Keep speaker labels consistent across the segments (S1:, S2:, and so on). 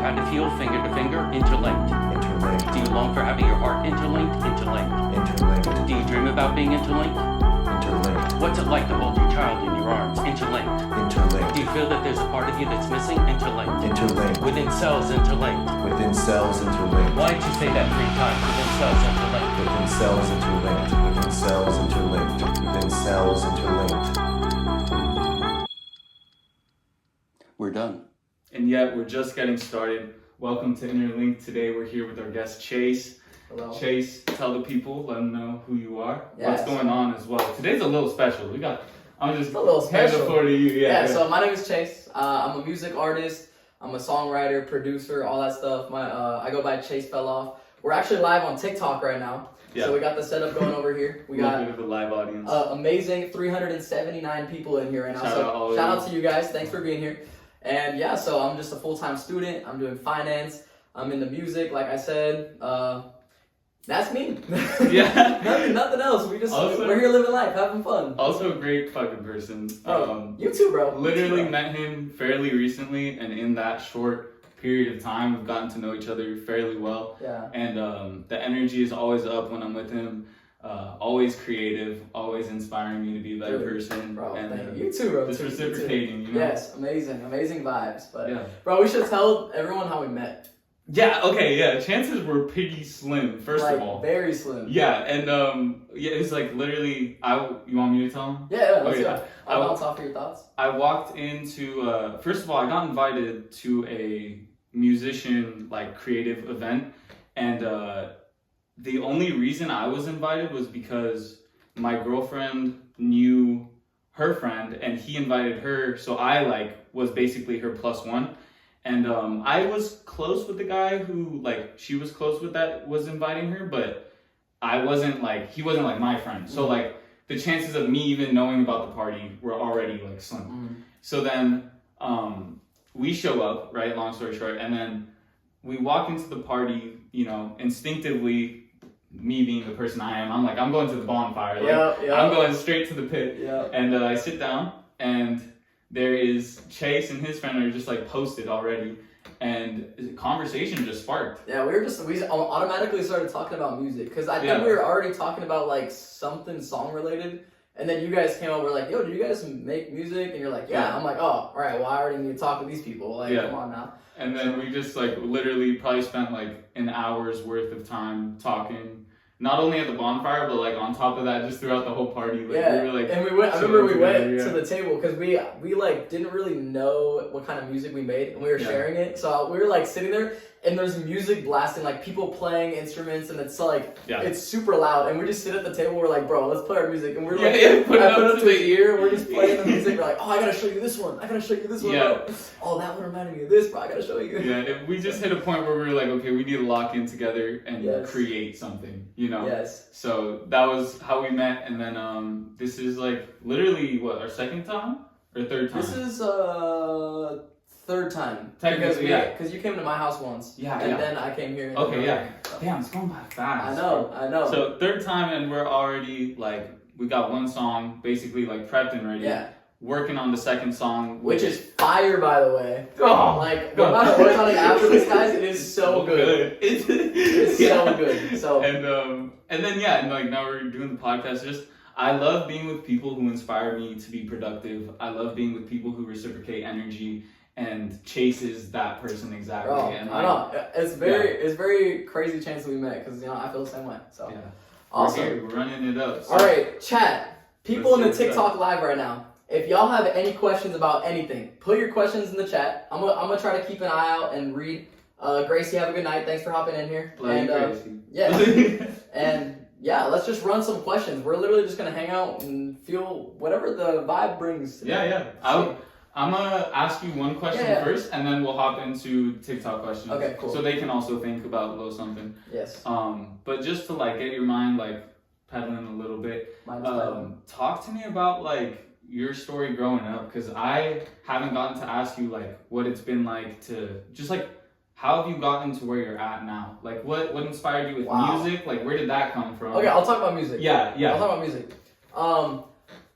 S1: how to feel finger to finger? Interlinked.
S2: Interlinked.
S1: Do you long for having your heart interlinked? Interlinked.
S2: Interlinked.
S1: Do you dream about being interlinked?
S2: Interlinked.
S1: What's it like to hold your child in your arms? Interlinked.
S2: Interlinked.
S1: Do you feel that there's a part of you that's missing? Interlinked.
S2: Interlinked.
S1: Within cells, interlinked.
S2: Within cells interlinked.
S1: Why did you say that 3 times? Within cells, interlinked.
S2: Within cells interlinked. Within cells interlinked. Within cells interlinked.
S1: We're done.
S3: And yet we're just getting started. Welcome to Interlinked. Today we're here with our guest Chase.
S4: Hello.
S3: Chase, tell the people, let them know who you are,
S4: Yes.
S3: what's going on as well. Today's a little special. I'm just
S4: a little
S3: hand the
S4: special.
S3: floor to you.
S4: Yeah, so my name is Chase. I'm a music artist. I'm a songwriter, producer, all that stuff. I go by Chasefelloff. We're actually live on TikTok right now.
S3: Yeah.
S4: So we got the setup going over here. We
S3: a little
S4: got
S3: bit of a live audience.
S4: amazing 379 people in here right now.
S3: Shout out all of
S4: Shout
S3: you.
S4: out to you guys. Thanks for being here. And yeah, so I'm just a full-time student. I'm doing finance. I'm into music, like I said. That's me.
S3: Yeah.
S4: nothing else.
S3: Also-
S4: We're here living life, having fun.
S3: Also a great fucking person.
S4: You too, bro.
S3: Literally
S4: You too, bro.
S3: met him fairly recently, and in that short period of time, we've gotten to know each other fairly well.
S4: Yeah.
S3: And the energy is always up when I'm with him. Always creative, always inspiring me to be a better
S4: Dude,
S3: person.
S4: Bro,
S3: and
S4: thank you. You too, bro.
S3: just
S4: too, you too.
S3: reciprocating, you know?
S4: Yes, amazing vibes. But
S3: Yeah.
S4: bro, we should tell everyone how we met.
S3: Yeah, okay, yeah. Chances were pretty slim, first
S4: like,
S3: of all.
S4: very slim.
S3: Yeah, and yeah, it's like literally, you want me to tell him?
S4: Yeah, let's
S3: Okay.
S4: go. I'll bounce off of your thoughts.
S3: I walked into, first of all, I got invited to a musician, like, creative event, and the only reason I was invited was because my girlfriend knew her friend, and he invited her, so I, like, was basically her plus one. And I was close with the guy who, like, she was close with that was inviting her, but I wasn't, like, he wasn't, like, my friend. So, like, the chances of me even knowing about the party were already, like, slim. So then we show up, right, long story short, and then we walk into the party, you know, instinctively, me being the person I am, I'm like, I'm going to the bonfire. Like, I'm going straight to the pit.
S4: Yeah.
S3: And I sit down, and there is Chase and his friend are just like posted already, and conversation just sparked.
S4: Yeah, we automatically started talking about music because I think
S3: Yeah.
S4: we were already talking about like something song related, and then you guys came over like, yo, do you guys make music? And you're like, yeah. I'm like, oh, all right, well, I already need to talk to these people. Like,
S3: Yeah.
S4: come on now.
S3: And then we just like literally probably spent like an hour's worth of time talking, not only at the bonfire, but like on top of that, just throughout the whole party. Like,
S4: Yeah,
S3: we were, like,
S4: and we went. I remember we went
S3: together,
S4: to the table because we like didn't really know what kind of music we made, and we were
S3: Yeah.
S4: sharing it. So we were like sitting there, and there's music blasting, like people playing instruments, and it's like it's super loud. And we just sit at the table. We're like, bro, let's play our music, and we're like, I put it up to the ear. We're just playing the music. We're like, oh, I gotta show you this one. I gotta show you this one.
S3: Yeah.
S4: Bro. Oh, that one reminded me of this, bro. I gotta show you.
S3: Yeah, we just hit a point where we were like, okay, we need to lock in together and
S4: Yes.
S3: create something, you know?
S4: Yes.
S3: So that was how we met, and then this is like literally what, our second time or third time?
S4: This is third time.
S3: Technically,
S4: because you came to my house once.
S3: Yeah,
S4: and
S3: yeah.
S4: then I came here. And
S3: Okay,
S4: then
S3: yeah. Damn, it's going by fast.
S4: I know.
S3: So third time, and we're already like, we got one song basically like prepped and ready.
S4: Yeah.
S3: Working on the second song,
S4: Which is fire, by the way.
S3: Oh,
S4: Like, we're about to work on it after this, guys. It is so good.
S3: It's
S4: so good. So
S3: and then yeah, and like now we're doing the podcast. Just I love being with people who inspire me to be productive. I love being with people who reciprocate energy, and Chase is that person exactly.
S4: bro,
S3: And
S4: I know. It's very crazy chance that we met because I feel the same way. So
S3: yeah,
S4: awesome.
S3: we're running it up. So.
S4: All right, chat. People in the
S3: Let's see what's
S4: TikTok live right now. If y'all have any questions about anything, put your questions in the chat. I'm gonna try to keep an eye out and read. Gracie, have a good night. Thanks for hopping in here.
S3: Love
S4: and
S3: you, Gracie.
S4: yeah, and yeah, let's just run some questions. We're literally just gonna hang out and feel whatever the vibe brings.
S3: Yeah. I'm gonna ask you one question first, and then we'll hop into TikTok questions.
S4: Okay, cool.
S3: So they can also think about a little something.
S4: Yes.
S3: But just to like get your mind like pedaling a little bit,
S4: Mine is pedaling.
S3: talk to me about like your story growing up, because I haven't gotten to ask you like what it's been like to just like how have you gotten to where you're at now? Like what inspired you with music? Like where did that come from?
S4: Okay, I'll talk about music.
S3: Yeah.
S4: I'll talk about music.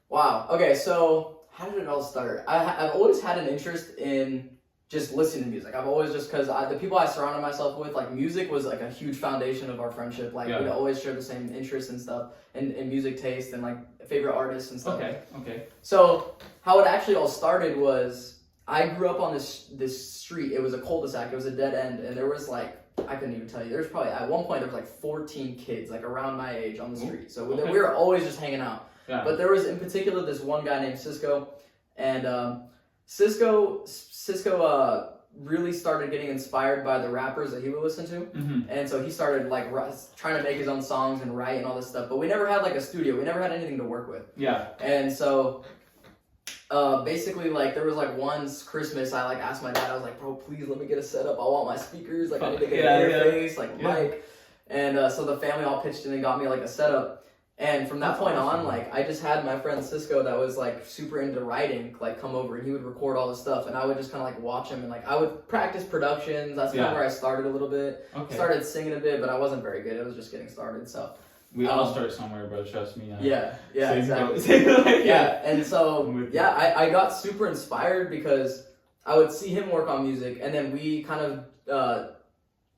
S4: Wow. Okay, so how did it all start? I've always had an interest in just listening to music. I've always just, because the people I surrounded myself with, like music was like a huge foundation of our friendship. Like we'd always share the same interests and stuff, and music taste and like favorite artists and stuff.
S3: Okay.
S4: So how it actually all started was I grew up on this street. It was a cul-de-sac. It was a dead end, and there was like, I couldn't even tell you. There was probably at one point there was like 14 kids like around my age on the street. So we were always just hanging out. Yeah. But there was in particular this one guy named Cisco, and Cisco really started getting inspired by the rappers that he would listen to, and so he started like trying to make his own songs and write and all this stuff. But we never had like a studio. We never had anything to work with. Yeah. And so basically, like there was like one Christmas, I like asked my dad. I was like, bro, please let me get a setup. I want my speakers. Like I need to get an interface, like mic. And so the family all pitched in and got me like a setup. And from that point on, like, I just had my friend Cisco that was, like, super into writing, like, come over, and he would record all this stuff, and I would just kind of, like, watch him, and, like, I would practice productions. That's kind of where I started a little bit. Okay. Started singing a bit, but I wasn't very good. It was just getting started, so.
S3: We all start somewhere, bro, trust me.
S4: Yeah, exactly. And so, I got super inspired because I would see him work on music, and then we kind of,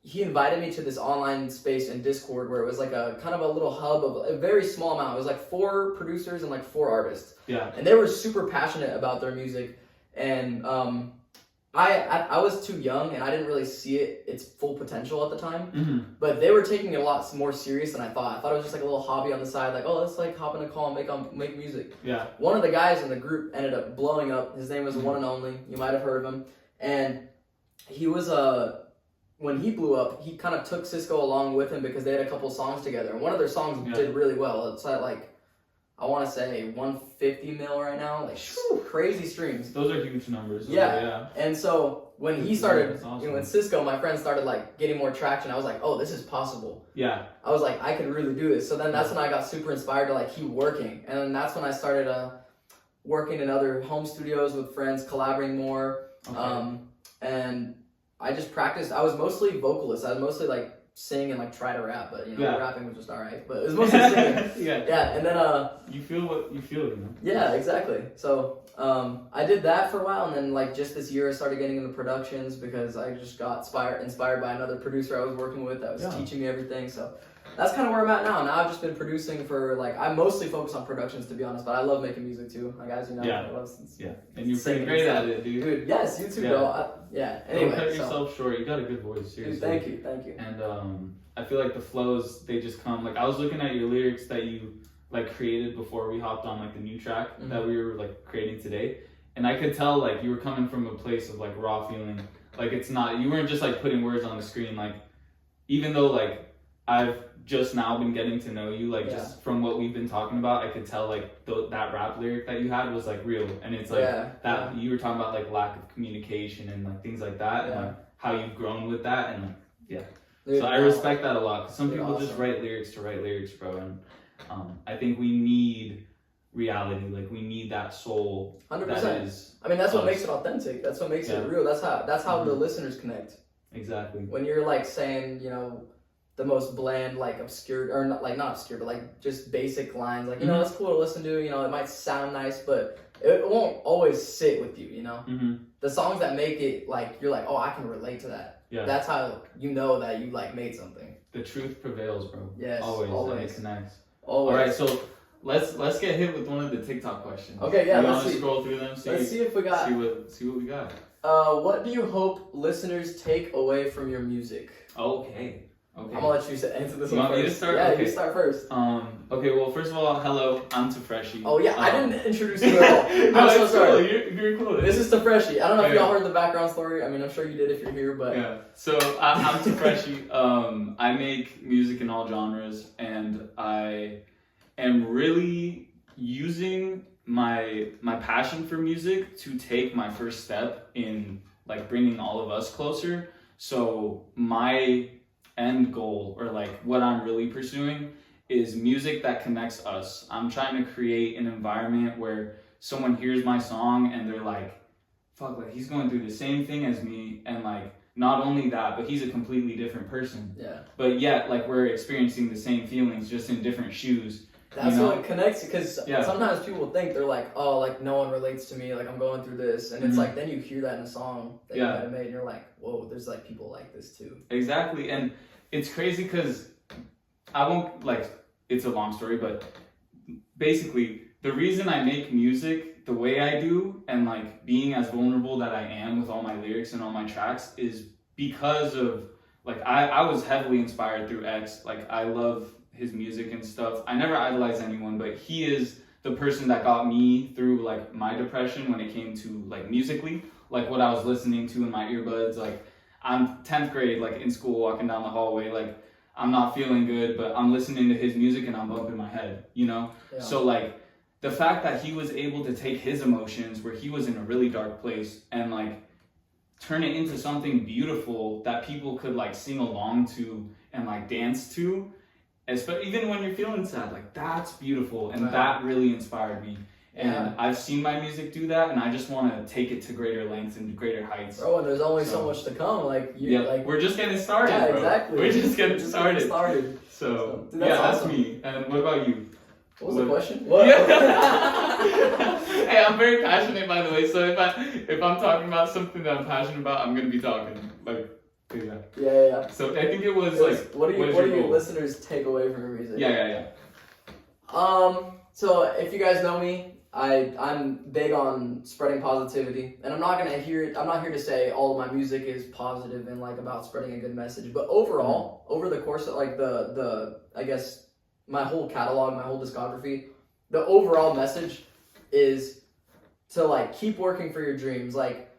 S4: he invited me to this online space in Discord where it was like a kind of a little hub of a very small amount. It was like 4 producers and like 4 artists. Yeah. And they were super passionate about their music. And I was too young and I didn't really see its full potential at the time. But they were taking it a lot more serious than I thought. I thought it was just like a little hobby on the side, like, oh, let's like hop in a call and make music. Yeah. One of the guys in the group ended up blowing up. His name was One and Only. You might have heard of him. And he was when he blew up, he kind of took Cisco along with him because they had a couple songs together. And one of their songs did really well. It's at like, I want to say 150 mil right now. Like, crazy streams.
S3: Those are huge numbers.
S4: Yeah. And so when he started, when Cisco, my friend, started like getting more traction, I was like, oh, this is possible. Yeah. I was like, I could really do this. So then that's when I got super inspired to like keep working. And then that's when I started working in other home studios with friends, collaborating more. Okay. And I just practiced. I was mostly vocalist. I was mostly like sing and like try to rap, but you know, rapping was just alright. But it was mostly singing. Yeah. And then
S3: you feel what you feel, you know.
S4: Yeah, exactly. So I did that for a while, and then like just this year I started getting into productions because I just got inspired by another producer I was working with that was teaching me everything. So that's kind of where I'm at now. Now I've just been producing for like, I mostly focus on productions to be honest, but I love making music too. Like as you know, I love
S3: and you're pretty great at it, dude.
S4: Dude, yes, you too, bro. Anyway,
S3: don't cut yourself short. You got a good voice, seriously.
S4: Dude, thank you.
S3: And I feel like the flows, they just come. Like I was looking at your lyrics that you like created before we hopped on like the new track that we were like creating today, and I could tell like you were coming from a place of like raw feeling. Like it's not, you weren't just like putting words on the screen. Like even though like I've just now been getting to know you, like just from what we've been talking about, I could tell like that rap lyric that you had was like real, and it's like that you were talking about like lack of communication and like things like that, and like how you've grown with that, and like Dude, so I respect that a lot. Cause some people just write lyrics to write lyrics, bro, and I think we need reality, like we need that soul.
S4: 100%. I mean, that's what makes it authentic. That's what makes it real. That's how the listeners connect.
S3: Exactly.
S4: When you're like saying, you know, the most bland, like obscure, or not obscure, but like just basic lines, like, you know, it's cool to listen to, you know, it might sound nice, but it won't always sit with you, you know? The songs that make it, like, you're like, oh, I can relate to that. Yeah. That's how you know that you, like, made something.
S3: The truth prevails, bro.
S4: Yes,
S3: always. And it connects.
S4: Always.
S3: All right, so let's get hit with one of the TikTok questions.
S4: Okay, yeah,
S3: let's see. Scroll through them.
S4: Let's see if we got.
S3: See what we got.
S4: What do you hope listeners take away from your music?
S3: Okay.
S4: I'm gonna let you answer this
S3: one
S4: first.
S3: Want me to start?
S4: Yeah,
S3: okay.
S4: You start first.
S3: Okay. Well, first of all, hello. I'm Tafreshi.
S4: Oh yeah, I didn't introduce you at all.
S3: No, I'm so sorry. You're cool.
S4: This is Tafreshi. I don't know if y'all heard the background story. I mean, I'm sure you did if you're here, but
S3: So I'm Tafreshi. I make music in all genres, and I am really using my passion for music to take my first step in like bringing all of us closer. So my end goal, or like what I'm really pursuing, is music that connects us. I'm trying to create an environment where someone hears my song and they're like, fuck, like he's going through the same thing as me, and like not only that, but he's a completely different person. Yeah. But yet like we're experiencing the same feelings just in different shoes.
S4: That's what connects, because
S3: Yeah.
S4: sometimes people think they're like, oh, like no one relates to me, like I'm going through this, and it's like then you hear that in a song that you might have made, and you're like, whoa, there's like people like this too.
S3: Exactly, and it's crazy because I won't like. It's a long story, but basically the reason I make music the way I do and like being as vulnerable that I am with all my lyrics and all my tracks is because of like I was heavily inspired through X. Like I love his music and stuff. I never idolize anyone, but he is the person that got me through like my depression when it came to like musically, like what I was listening to in my earbuds. Like I'm 10th grade, like in school, walking down the hallway, like I'm not feeling good, but I'm listening to his music and I'm bumping my head, you know?
S4: Yeah.
S3: So like the fact that he was able to take his emotions where he was in a really dark place and like turn it into something beautiful that people could like sing along to and like dance to, even when you're feeling sad, like that's beautiful. And that really inspired me. And I've seen my music do that, and I just want to take it to greater lengths and greater heights.
S4: Bro, and there's only so much to come. Like, like
S3: we're just getting started. Yeah, bro.
S4: Exactly.
S3: We're just getting started.
S4: So dude,
S3: that's
S4: awesome.
S3: me. And what about you?
S4: What was the question? What?
S3: Hey, I'm very passionate, by the way. So if I'm talking about something that I'm passionate about, I'm gonna be talking like.
S4: Yeah.
S3: So I think it was
S4: what do your listeners take away from your music?
S3: Yeah.
S4: So if you guys know me, I'm big on spreading positivity, and I'm not here to say all of my music is positive and like about spreading a good message, but overall, over the course of like the I guess my whole catalog, my whole discography, the overall message is to like keep working for your dreams. Like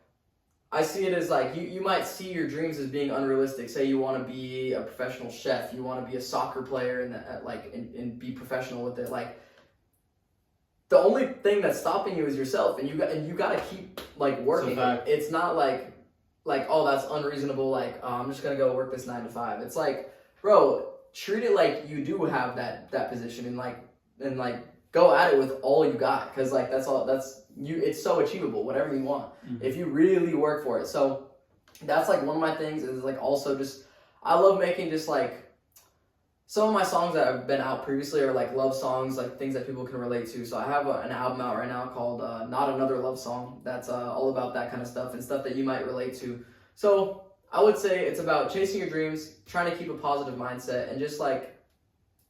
S4: I see it as like you might see your dreams as being unrealistic. Say you want to be a professional chef, you want to be a soccer player, and be professional with it. Like the only thing that's stopping you is yourself, and you got to keep like working. It's not like oh, that's unreasonable. Like oh, I'm just gonna go work this 9 to 5. It's like, bro, treat it like you do have that position, and go at it with all you got, because like it's so achievable, whatever you want, if you really work for it. So that's like one of my things is like also just I love making just like some of my songs that have been out previously are like love songs, like things that people can relate to. So I have an album out right now called Not Another Love Song that's all about that kind of stuff and stuff that you might relate to. So I would say it's about chasing your dreams, trying to keep a positive mindset, and just like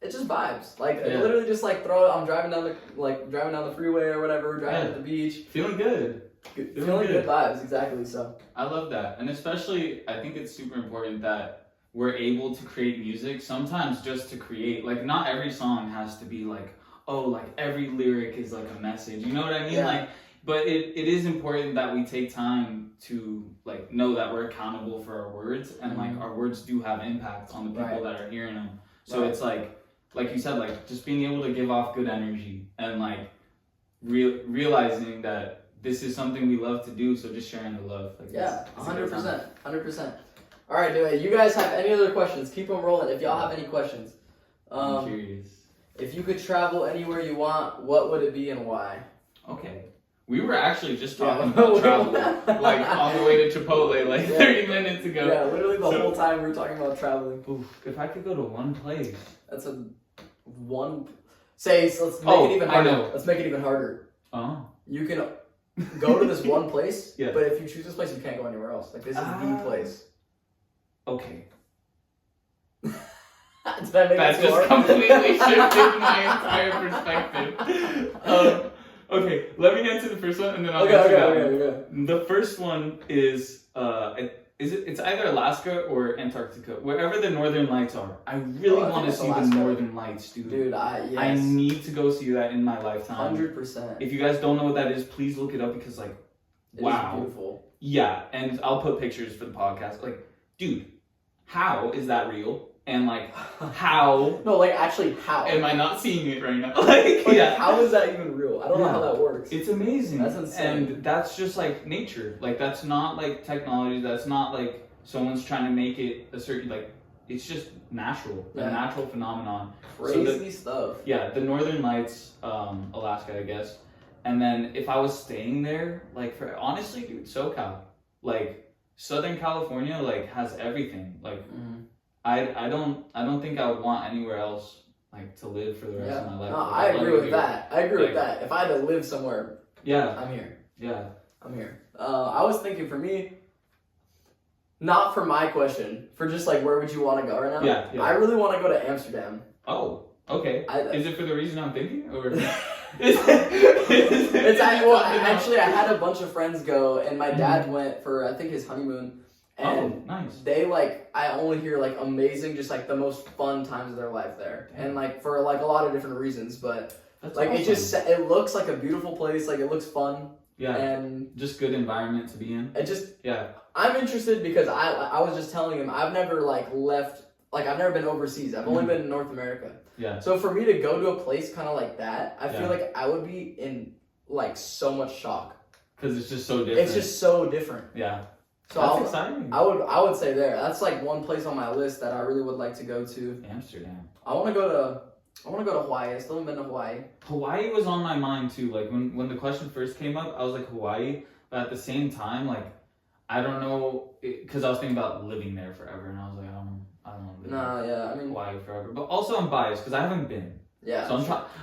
S4: it's just vibes. Like literally just like I'm driving down the freeway or whatever, driving to the beach.
S3: Feeling good.
S4: Feeling good vibes, exactly. So
S3: I love that. And especially I think it's super important that we're able to create music sometimes just to create. Like not every song has to be like, oh, like every lyric is like a message. You know what I mean?
S4: Yeah.
S3: Like but it is important that we take time to like know that we're accountable for our words, and like our words do have impact on the people that are hearing them. So it's like you said, like just being able to give off good energy and like realizing that this is something we love to do. So just sharing the love. Like,
S4: 100%. All right, do you guys have any other questions? Keep them rolling. If y'all have any questions,
S3: I'm curious.
S4: If you could travel anywhere you want, what would it be and why?
S3: Okay. We were actually just talking about travel, like on the way to Chipotle, like 30 minutes ago.
S4: Yeah, literally the whole time we were talking about traveling.
S3: Oof, if I could go to one place.
S4: That's let's make it even harder.
S3: I know.
S4: Let's make it even harder.
S3: Oh.
S4: You can go to this one place,
S3: Yeah.
S4: but if you choose this place, you can't go anywhere else. Like this is the place.
S3: Okay.
S4: Did I make
S3: That just completely shifted my entire perspective. Okay, let me get to the first one, and then I'll get to that one. The first one is it's either Alaska or Antarctica, wherever the Northern Lights are. I really want to see the Northern Lights, dude.
S4: Dude,
S3: I need to go see that in my lifetime.
S4: 100%.
S3: If you guys don't know what that is, please look it up, because like, wow,
S4: it is beautiful.
S3: Yeah, and I'll put pictures for the podcast. Like, dude, how is that real? And like, how?
S4: No, like actually, how?
S3: Am I not seeing it right now?
S4: How is that even real? I don't know how that works.
S3: It's amazing.
S4: That's insane.
S3: And that's just like nature. Like that's not like technology. That's not like someone's trying to make it a certain like. It's just natural. A natural phenomenon.
S4: Crazy stuff.
S3: Yeah, the Northern Lights, Alaska, I guess. And then if I was staying there, like for honestly, dude, SoCal, like Southern California, like has everything. Like. I don't think I would want anywhere else like to live for the rest of my life.
S4: No,
S3: Like,
S4: I agree with
S3: here.
S4: that. I agree with
S3: Like-
S4: that. If I had to live somewhere,
S3: Yeah,
S4: I'm here.
S3: yeah.
S4: I'm here. I was thinking for me, not for my question, for just like where would you want to go right now?
S3: Yeah.
S4: I really want to go to Amsterdam.
S3: Oh, okay.
S4: I-
S3: Is it for the reason I'm thinking, or?
S4: Actually, I had a bunch of friends go, and my dad went for I think his honeymoon, and
S3: nice.
S4: they like I only hear like amazing, just like the most fun times of their life there, and like for like a lot of different reasons, but
S3: That's
S4: like
S3: awesome.
S4: it looks like a beautiful place, like it looks fun,
S3: Yeah,
S4: and
S3: just good environment to be in.
S4: it just
S3: Yeah,
S4: I'm interested because I was just telling him I've never like left, like I've never been overseas. I've only been in North America.
S3: yeah.
S4: So for me to go to a place kind of like that, I
S3: Yeah.
S4: feel like I would be in like so much shock.
S3: Because it's just so different.
S4: It's just so different.
S3: Yeah.
S4: So
S3: That's exciting.
S4: I would say there. That's like one place on my list that I really would like to go to.
S3: Amsterdam.
S4: I want to go to Hawaii. I still haven't been to Hawaii.
S3: Hawaii was on my mind too. Like when the question first came up, I was like Hawaii, but at the same time, like I don't know, because I was thinking about living there forever, and I was like, I don't know live
S4: Nah, yeah. I
S3: in
S4: mean,
S3: Hawaii forever. But also I'm biased because I haven't been.
S4: yeah.
S3: So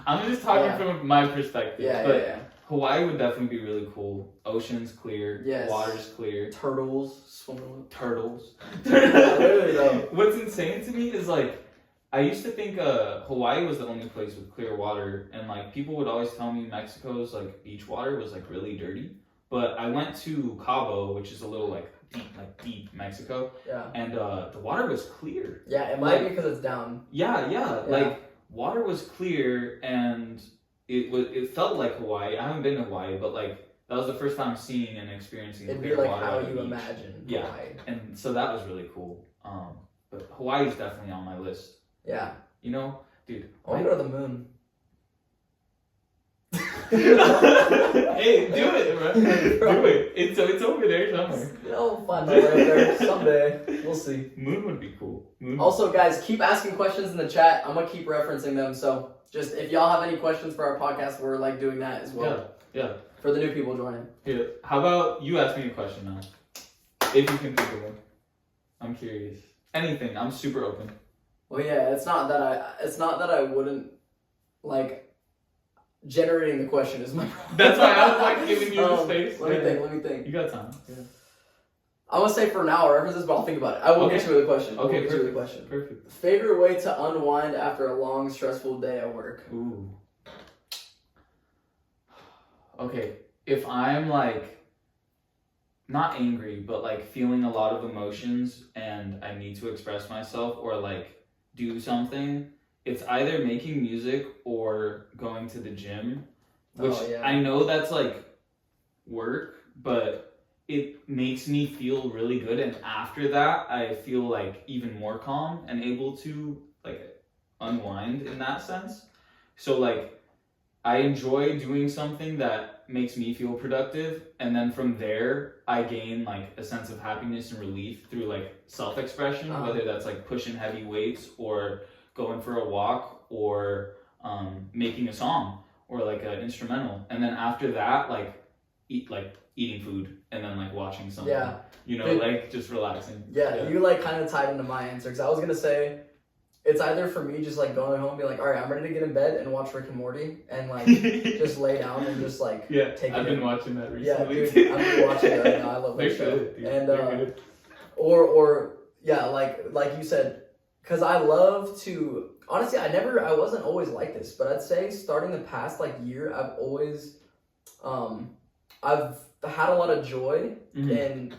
S3: I'm just talking
S4: Yeah.
S3: from my perspective.
S4: Yeah,
S3: but
S4: yeah.
S3: Hawaii would definitely be really cool. Ocean's clear.
S4: Yes.
S3: Water's clear.
S4: Turtles swimming with.
S3: Turtles.
S4: Literally though.
S3: What's insane to me is like, I used to think Hawaii was the only place with clear water, and like people would always tell me Mexico's like beach water was like really dirty. But I went to Cabo, which is a little like deep Mexico,
S4: Yeah.
S3: and the water was clear.
S4: Yeah, it might be because it's down.
S3: Yeah, like water was clear, and it felt like Hawaii. I haven't been to Hawaii, but like that was the first time seeing and experiencing
S4: It'd be
S3: clear
S4: like
S3: water
S4: how
S3: at a
S4: you
S3: beach.
S4: imagine
S3: Yeah.
S4: Hawaii.
S3: And so that was really cool. But Hawaii is definitely on my list.
S4: Yeah.
S3: You know, dude.
S4: I want to go to the moon.
S3: Hey, do it, bro. Do it. It's over there somewhere.
S4: I'll find my way up there someday. We'll see.
S3: Moon would be cool. Moon.
S4: Also, guys, keep asking questions in the chat. I'm gonna keep referencing them. So, just if y'all have any questions for our podcast, we're like doing that as well.
S3: Yeah.
S4: For the new people joining.
S3: Here, how about you ask me a question now? If you can think of one. I'm curious. Anything. I'm super open.
S4: Well, yeah, it's not that I wouldn't like generating the question is my problem.
S3: That's why I was like giving you the space.
S4: Let me think.
S3: You got time. Yeah.
S4: I'm gonna say for now, reference this, but I'll think about it. I will get you with a question.
S3: Okay,
S4: Get you with a question.
S3: Perfect.
S4: Favorite way to unwind after a long, stressful day at work?
S3: Ooh. Okay, if I'm like not angry, but like feeling a lot of emotions and I need to express myself or like do something, it's either making music or going to the gym, which I know that's like work, but it makes me feel really good, and after that I feel like even more calm and able to like unwind in that sense. So like I enjoy doing something that makes me feel productive, and then from there I gain like a sense of happiness and relief through like self-expression, whether that's like pushing heavy weights or going for a walk or making a song or like an instrumental. And then after that, like eating food and then like watching something.
S4: Yeah.
S3: You know, like just relaxing.
S4: Yeah, you like kind of tied into my answer, because I was gonna say it's either for me just like going home and be like, all right, I'm ready to get in bed and watch Rick and Morty and like just lay down and just like take it.
S3: I've been watching that
S4: Yeah,
S3: recently.
S4: dude, I've been watching it right now. I love that show.
S3: Good, dude.
S4: And or yeah, like you said, because I love to honestly, I wasn't always like this, but I'd say starting the past like year, I've always I've had a lot of joy in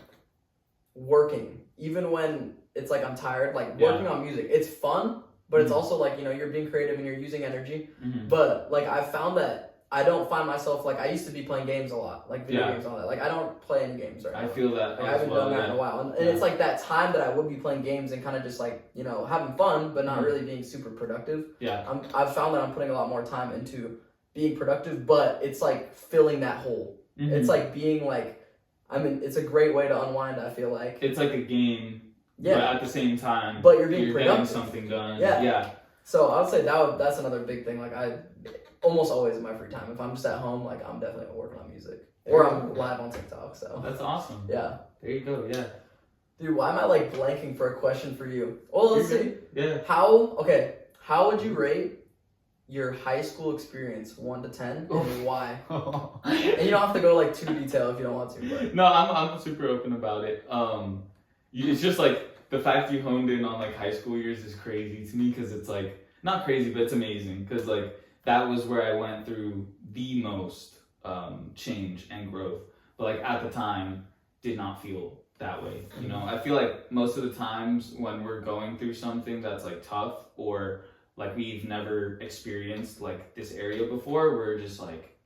S4: working, even when it's like I'm tired, like working on music. It's fun, but it's also like, you know, you're being creative and you're using energy. But like I found that I don't find myself like I used to be playing games a lot, like video games and all that. Like I don't play any games right now.
S3: I feel that.
S4: Like, I haven't done that in a while, and it's like that time that I would be playing games and kind of just like, you know, having fun, but not really being super productive.
S3: Yeah.
S4: I've found that I'm putting a lot more time into being productive, but it's like filling that hole. It's like being like, I mean, it's a great way to unwind. I feel like
S3: it's like a game.
S4: Yeah.
S3: But at the same time,
S4: but you're being productive.
S3: getting something done.
S4: Yeah. So I would say that's another big thing. Like I almost always in my free time, if I'm just at home, like I'm definitely working on music or I'm live on TikTok. So
S3: that's awesome.
S4: Yeah.
S3: There you go. Yeah.
S4: Dude, why am I like blanking for a question for you? Well, let's see.
S3: Yeah.
S4: How would you rate your high school experience 1 to 10 and why. And you don't have to go like too detailed if you don't want to. But.
S3: No, I'm super open about it. It's just like the fact you honed in on like high school years is crazy to me because it's like not crazy, but it's amazing because like that was where I went through the most change and growth. But like at the time, did not feel that way. You know, I feel like most of the times when we're going through something that's like tough or like we've never experienced like this area before, we're just like,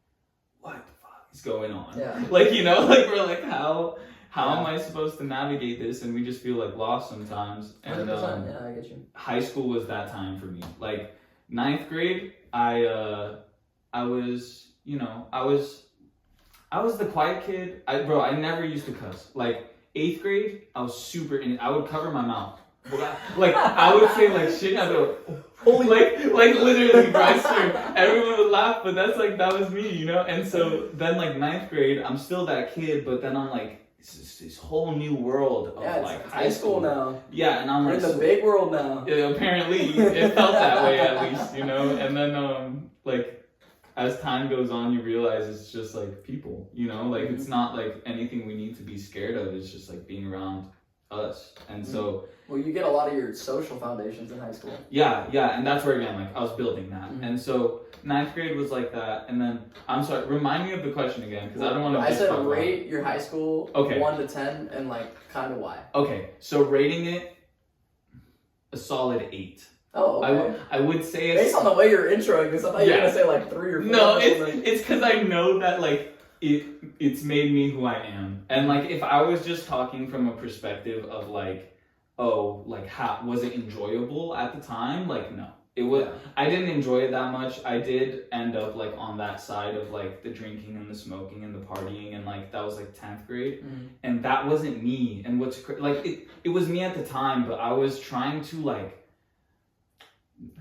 S3: what the fuck is going on?
S4: Yeah.
S3: Like, you know, like we're like, how am I supposed to navigate this? And we just feel like lost sometimes. And
S4: yeah, I get you.
S3: High school was that time for me. Like 9th grade, I was the quiet kid. I never used to cuss. Like 8th grade, I was super I would cover my mouth. Like I would say like shit. I go, holy, like literally, bro. I swear, everyone would laugh, but that was me, you know. And so then like 9th grade, I'm still that kid, but then I'm like this whole new world of like
S4: high school now.
S3: Yeah, and I'm
S4: We're
S3: like
S4: in the big world now.
S3: Yeah, apparently, it felt that way at least, you know. And then like as time goes on, you realize it's just like people, you know. Like it's not like anything we need to be scared of. It's just like being around us, and so.
S4: Well, you get a lot of your social foundations in high school.
S3: Yeah, and that's where again, like I was building that, and so 9th grade was like that, and then I'm sorry, remind me of the question again because I don't want to.
S4: I said rate your high school 1 to 10 and like kind of why. Okay,
S3: so rating it a solid 8.
S4: Oh, okay.
S3: I would say
S4: based on the way you're introing this, I thought you were gonna say like 3 or 4.
S3: No, it's because I know that like it's made me who I am, and like if I was just talking from a perspective of like. Oh, like how was it enjoyable at the time? Like no, it was. Yeah. I didn't enjoy it that much. I did end up like on that side of like the drinking and the smoking and the partying, and like that was like 10th grade, and that wasn't me. And what's like it was me at the time, but I was trying to like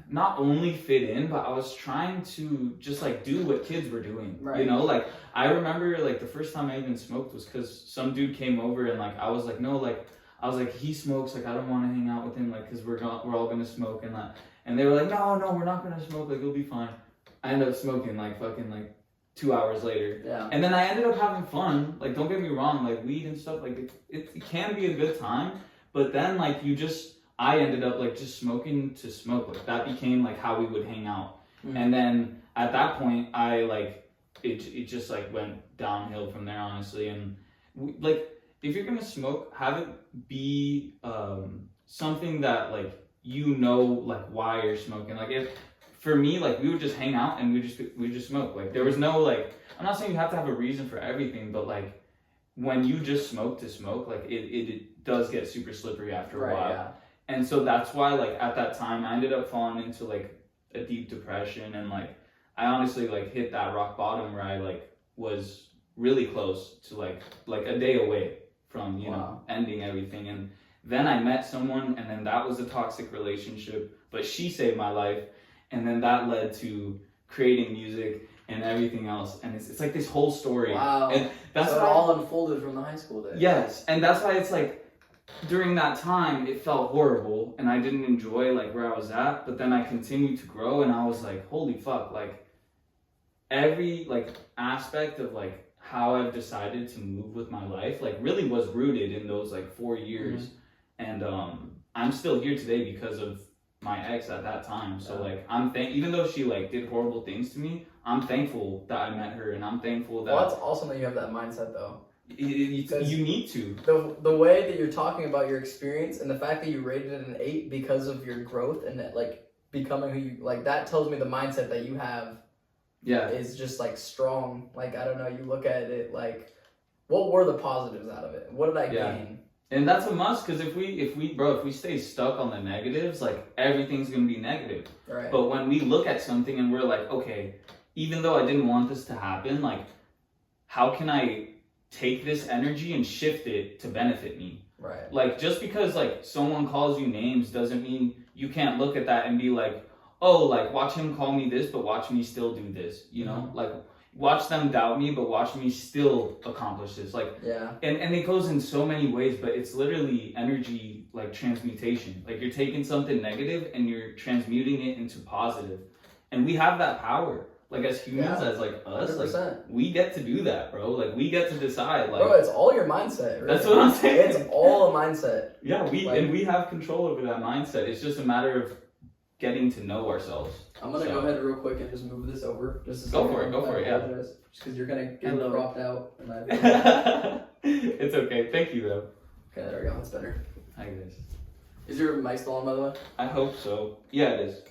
S3: not only fit in, but I was trying to just like do what kids were doing. Right. You know, like I remember like the first time I even smoked was because some dude came over and like I was like no like. I was like, he smokes, like, I don't want to hang out with him, like, because we're all going to smoke, and they were like, no, we're not going to smoke, like, it'll be fine. I ended up smoking, like, fucking, like, 2 hours later. Yeah. And then I ended up having fun, like, don't get me wrong, like, weed and stuff, like, it can be a good time, but then, like, I ended up, like, just smoking to smoke, like, that became, like, how we would hang out. And then, at that point, I, like, it just, like, went downhill from there, honestly, and, if you're gonna smoke, have it be something that like you know like why you're smoking. Like if for me like we would just hang out and we just smoke. Like there was no like I'm not saying you have to have a reason for everything, but like when you just smoke to smoke, like it does get super slippery after a while. Yeah. And so that's why like at that time I ended up falling into like a deep depression and like I honestly like hit that rock bottom where I like was really close to like a day away from you know ending everything. And then I met someone and then that was a toxic relationship, but she saved my life, and then that led to creating music and everything else, and it's like this whole story.
S4: Wow.
S3: And that's
S4: so it all unfolded from the high school days.
S3: Yes, and that's why it's like during that time it felt horrible and I didn't enjoy like where I was at, but then I continued to grow and I was like holy fuck, like every like aspect of like how I've decided to move with my life, like really was rooted in those like 4 years. And I'm still here today because of my ex at that time. So like even though she like did horrible things to me, I'm thankful that I met her, and I'm thankful that.
S4: Well, that's awesome that you have that mindset though.
S3: You need to.
S4: The way that you're talking about your experience and the fact that you rated it an 8 because of your growth and that like becoming who you like, that tells me the mindset that you have. Yeah, is just like strong. Like I don't know, you look at it like, what were the positives out of it? What did I gain?
S3: And that's a must, because if we stay stuck on the negatives, like everything's gonna be negative. Right. But when we look at something and we're like, okay, even though I didn't want this to happen, like how can I take this energy and shift it to benefit me? Right. Like just because like someone calls you names doesn't mean you can't look at that and be like, oh, like, watch him call me this, but watch me still do this, you know? Like, watch them doubt me, but watch me still accomplish this. Like, and it goes in so many ways, but it's literally energy, like, transmutation. Like, you're taking something negative and you're transmuting it into positive. And we have that power. Like as humans, as like us,
S4: 100%.
S3: like we get to do that, bro. Like we get to decide. Like,
S4: bro, it's all your mindset. Really.
S3: That's what I'm saying.
S4: It's all a mindset.
S3: Yeah, we have control over that mindset. It's just a matter of getting to know ourselves.
S4: I'm gonna go ahead real quick and just move this over. Just
S3: go for it. Yeah.
S4: Just because you're gonna get cropped out. And
S3: It's okay. Thank you though.
S4: Okay, there we go. That's better.
S3: Hi guys.
S4: Is your mic still on, by the way?
S3: I hope so. Yeah, it is.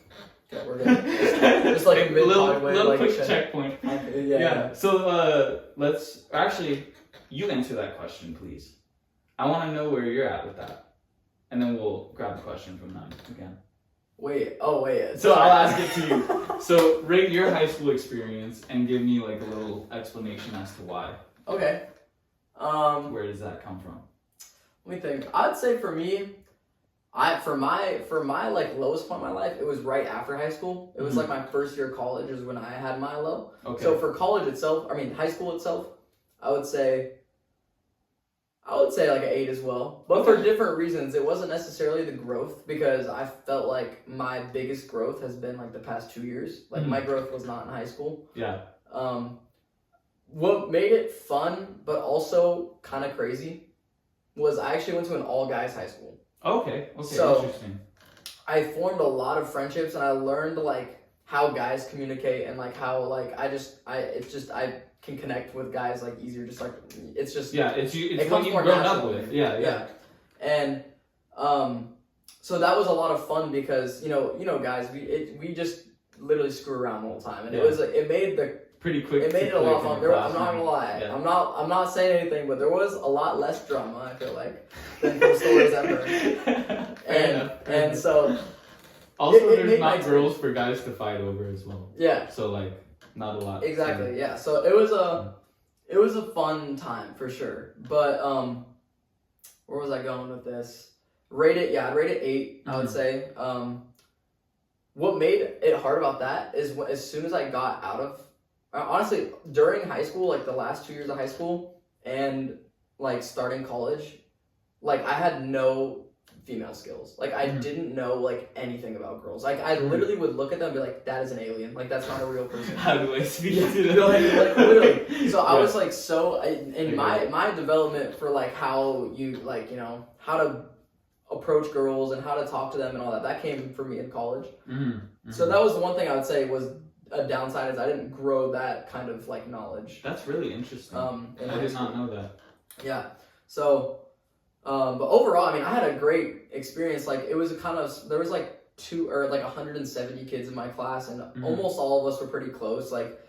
S4: Okay, we're good. Just like a
S3: little quick checkpoint.
S4: Yeah.
S3: So let's actually you answer that question, please. I want to know where you're at with that, and then we'll grab a question from them again.
S4: Wait.
S3: So I'll ask it to you. So rate your high school experience and give me like a little explanation as to why.
S4: Okay.
S3: Where does that come from?
S4: Let me think. I'd say for me, for my like lowest point in my life, it was right after high school. It was like my first year of college is when I had my low.
S3: Okay.
S4: So for college itself, high school itself, I would say like an 8 as well. But for different reasons. It wasn't necessarily the growth, because I felt like my biggest growth has been like the past 2 years. Like my growth was not in high school.
S3: Yeah.
S4: What made it fun but also kind of crazy was I actually went to an all guys high school.
S3: Okay,
S4: so
S3: interesting.
S4: I formed a lot of friendships, and I learned like how guys communicate, and like how like I can connect with guys like easier. Just like it's just
S3: it's what you've grown up with. Yeah.
S4: And so that was a lot of fun because you know guys, we just literally screw around the whole time, and it made it a lot of fun. I'm not gonna lie. Yeah. I'm not saying anything, but there was a lot less drama, I feel like, than most stories ever. And so
S3: also there's not girls for guys to fight over as well.
S4: Yeah.
S3: So like not a lot.
S4: Exactly. Yeah. So it was a fun time for sure. But where was I going with this? I'd rate it 8, I would say. What made it hard about that is as soon as I got out of honestly, during high school, like the last 2 years of high school and like starting college, like I had no female skills. Like I didn't know like anything about girls. Like I literally would look at them and be like, that is an alien. Like that's not a real person.
S3: How do I speak to them?
S4: like literally. So I was like in my development for like how you like, you know, how to approach girls and how to talk to them and all that came from me in college. So that was the one thing I would say was a downside is I didn't grow that kind of like knowledge.
S3: That's really interesting. I did not know that.
S4: Yeah. So, but overall, I had a great experience. Like it was there was like 170 kids in my class, and almost all of us were pretty close. Like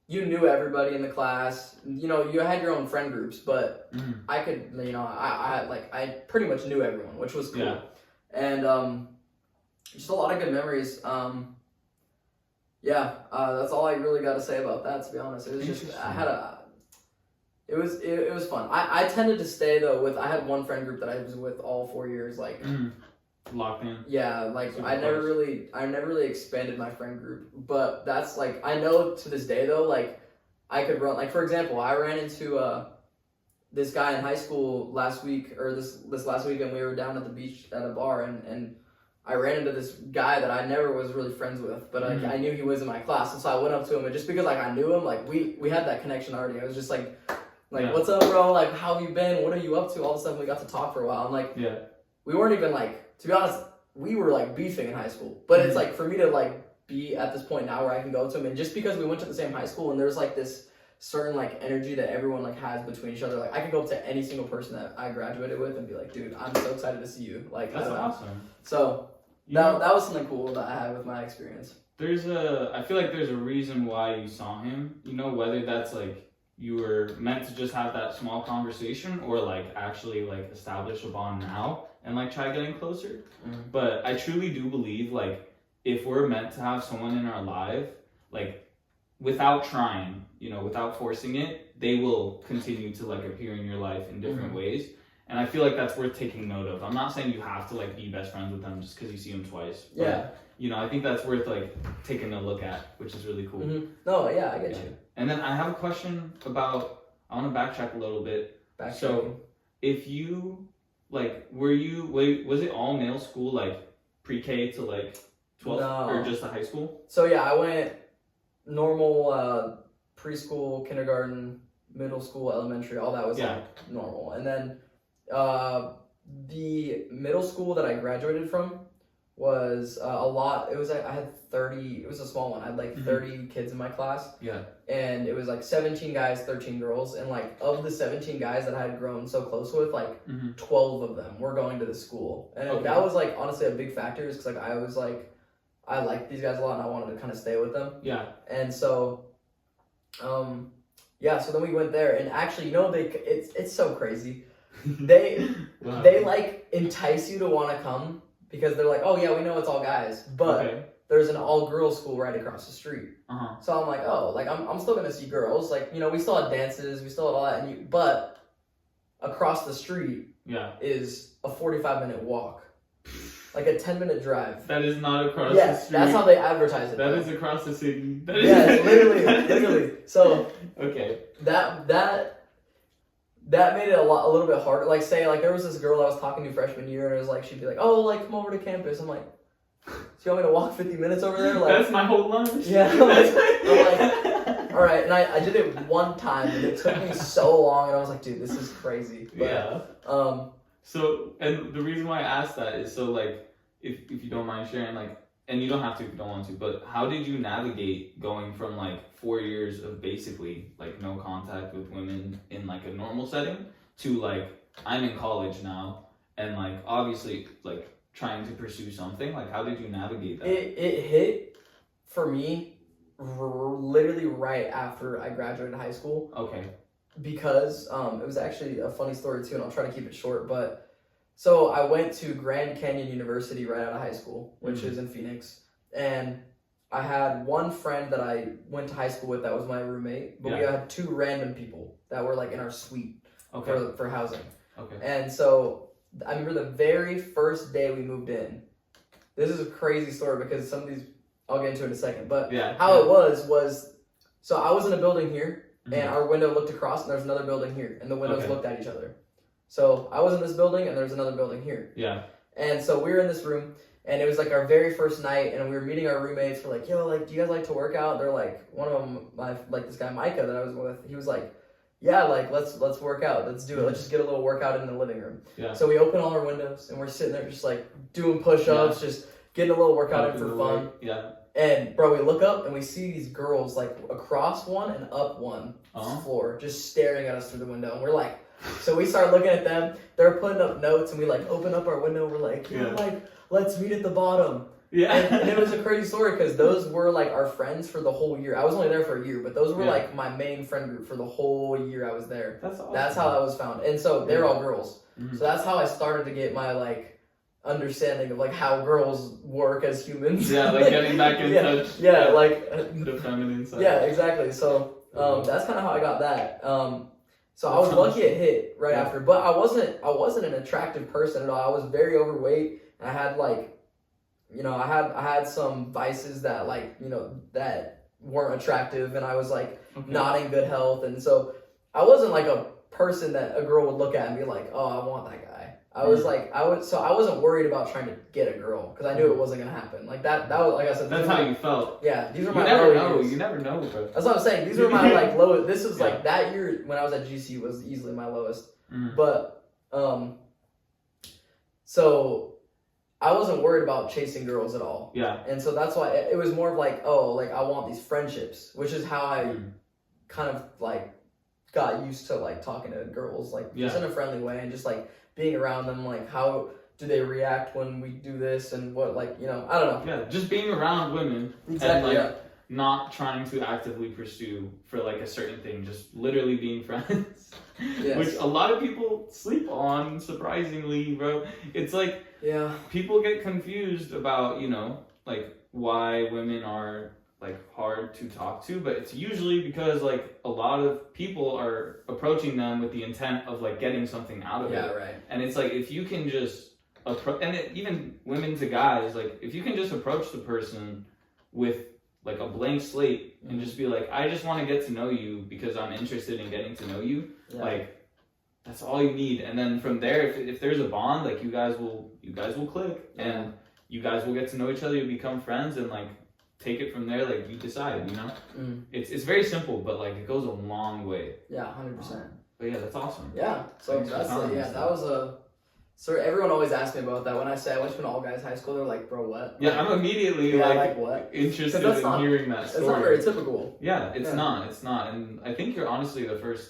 S4: you knew everybody in the class. You know, you had your own friend groups, but I could, you know, I pretty much knew everyone, which was cool. Yeah. And just a lot of good memories. That's all I really got to say about that, to be honest. It was just, it was fun. I tended to stay though I had one friend group that I was with all 4 years, like
S3: locked in.
S4: Yeah, like I never really expanded my friend group, but that's like, I know to this day though, like I could run, like for example, I ran into this guy in high school last week, or this last weekend. We were down at the beach at a bar, and I ran into this guy that I never was really friends with, but I knew he was in my class, and so I went up to him, and just because like I knew him, like we had that connection already. I was just like, what's up, bro? Like, how have you been? What are you up to? All of a sudden, we got to talk for a while. I'm like, we weren't even like, to be honest, we were like beefing in high school, but it's like for me to like be at this point now where I can go to him, and just because we went to the same high school, and there's like this certain like energy that everyone like has between each other. Like I could go up to any single person that I graduated with and be like, dude, I'm so excited to see you. Like
S3: that's awesome.
S4: So. That was something cool that I had with my experience.
S3: I feel like there's a reason why you saw him, you know, whether that's like you were meant to just have that small conversation or like actually like establish a bond now and like try getting closer. But I truly do believe like if we're meant to have someone in our life, like without trying, you know, without forcing it, they will continue to like appear in your life in different ways. And I feel like that's worth taking note of. I'm not saying you have to like be best friends with them just because you see them twice. But,
S4: yeah.
S3: You know, I think that's worth like taking a look at, which is really cool.
S4: No, yeah, I get you.
S3: And then I have a question about, I want to backtrack a little bit. So if you, like, was it all male school, like pre-K to like 12th?
S4: No.
S3: Or just the high school?
S4: So yeah, I went normal preschool, kindergarten, middle school, elementary, all that was like normal. And then the middle school that I graduated from was a lot. It was I had 30. It was a small one. I had like 30 kids in my class.
S3: Yeah.
S4: And it was like 17 guys, 13 girls, and like of the 17 guys that I had grown so close with, like 12 of them were going to the school, and that was like honestly a big factor, is because like I was like I liked these guys a lot and I wanted to kind of stay with them.
S3: Yeah.
S4: And so, yeah. So then we went there, and actually, you know, it's so crazy. They like entice you to want to come. Because they're like, oh yeah, we know it's all guys, but there's an all-girls school right across the street. So I'm like, oh, like I'm still gonna see girls. Like, you know, we still had dances, we still had all that, but across the street is a 45-minute walk, like a 10-minute drive.
S3: That is not across the street.
S4: That's how they advertise it.
S3: That is across the city.
S4: It's literally. So that made it a little bit harder. Like, say, like, there was this girl I was talking to freshman year, and it was like, she'd be like, oh, like, come over to campus. I'm like, so you want me to walk 50 minutes over there? Like,
S3: that's my whole lunch.
S4: Yeah. I'm like, all right. And I did it one time, and it took me so long, and I was like, dude, this is crazy. But,
S3: So, and the reason why I asked that is so, like, if you don't mind sharing, like, and you don't have to if you don't want to, but how did you navigate going from like 4 years of basically like no contact with women in like a normal setting to like I'm in college now and like obviously like trying to pursue something? Like, how did you navigate that?
S4: It hit for me literally right after I graduated high school.
S3: Okay.
S4: Because it was actually a funny story too, and I'll try to keep it short, but so I went to Grand Canyon University right out of high school, which is in Phoenix, and I had one friend that I went to high school with that was my roommate, but we had two random people that were like in our suite for housing. Okay. And so I remember the very first day we moved in. This is a crazy story because some of these I'll get into in a second, but how it was so I was in a building here, and our window looked across, and there's another building here, and the windows looked at each other. So I was in this building, and there's another building here. Yeah. And so we were in this room, and it was like our very first night, and we were meeting our roommates. We're like, yo, like, do you guys like to work out? They're like, one of them, like this guy Micah that I was with, he was like, yeah, like let's work out. Let's do it. Let's just get a little workout in the living room. Yeah. So we open all our windows, and we're sitting there just like doing push-ups, just getting a little workout in for fun. Yeah. And bro, we look up and we see these girls like across one and up one floor, just staring at us through the window, and we're like. So we start looking at them. They're putting up notes, and we like open up our window. We're like, like let's meet at the bottom. Yeah. And it was a crazy story because those were like our friends for the whole year. I was only there for a year, but those were like my main friend group for the whole year I was there. That's awesome. That's how I was found. And so they're all girls. So that's how I started to get my like understanding of like how girls work as humans. Yeah, like getting back in touch. Yeah, like the feminine side. Yeah, exactly. So that's kind of how I got that. So I was lucky it hit right after, but I wasn't an attractive person at all. I was very overweight, and I had like, you know, I had some vices that like, you know, that weren't attractive, and I was like not in good health, and so I wasn't like a person that a girl would look at and be like, oh, I want that guy. I was like, I wasn't worried about trying to get a girl because I knew it wasn't gonna happen. Like that was like I said. That's how you felt. Yeah, these were my low years. You never know, bro. That's what I'm saying. These were my like lowest. This was like that year when I was at GC was easily my lowest. But so I wasn't worried about chasing girls at all. Yeah. And so that's why it was more of like, oh, like I want these friendships, which is how I kind of like got used to like talking to girls, like just in a friendly way and just like being around them, like how do they react when we do this and what, like, you know, I don't know. Yeah, just being around women and like not trying to actively pursue for like a certain thing, just literally being friends. Yes. Which a lot of people sleep on, surprisingly, bro. It's like people get confused about, you know, like why women are like hard to talk to, but it's usually because like a lot of people are approaching them with the intent of like getting something out of it. Yeah, right. And it's like if you can just even women to guys, like if you can just approach the person with like a blank slate and just be like, I just want to get to know you because I'm interested in getting to know you. Yeah. Like that's all you need. And then from there, if there's a bond, like you guys will click and
S3: you guys will get to know each other, you become friends, and like take it from there. Like you decide, you know. It's very simple, but like it goes a long way.
S4: Yeah, 100%.
S3: But yeah, that's awesome.
S4: Yeah, so that was a. So everyone always asks me about that when I say I went to an all guys high school. They're like, "Bro, what?"
S3: Yeah, I'm immediately like
S4: what?
S3: interested in hearing that story.
S4: It's not very typical.
S3: Yeah, it's not, and I think you're honestly the first.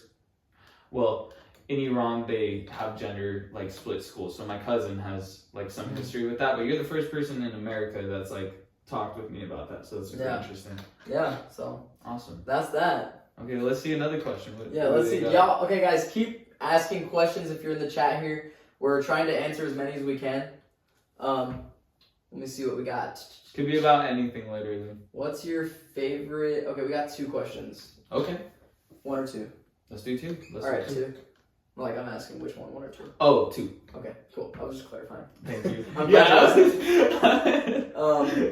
S3: Well, in Iran they have gender like split schools, so my cousin has like some history with that. But you're the first person in America that's like talked with me about that, so it's super interesting.
S4: Yeah, so
S3: awesome.
S4: That's that.
S3: Okay, let's see another question.
S4: Let's see. Y'all, okay, guys, keep asking questions if you're in the chat here. We're trying to answer as many as we can. Let me see what we got.
S3: Could be about anything, literally.
S4: What's your favorite? Okay, we got 2 questions.
S3: Okay.
S4: 1 or 2?
S3: Let's do 2.
S4: All right, 2. Like I'm asking which one, 1 or 2?
S3: Oh, 2.
S4: Okay, cool. I was just clarifying.
S3: Thank you.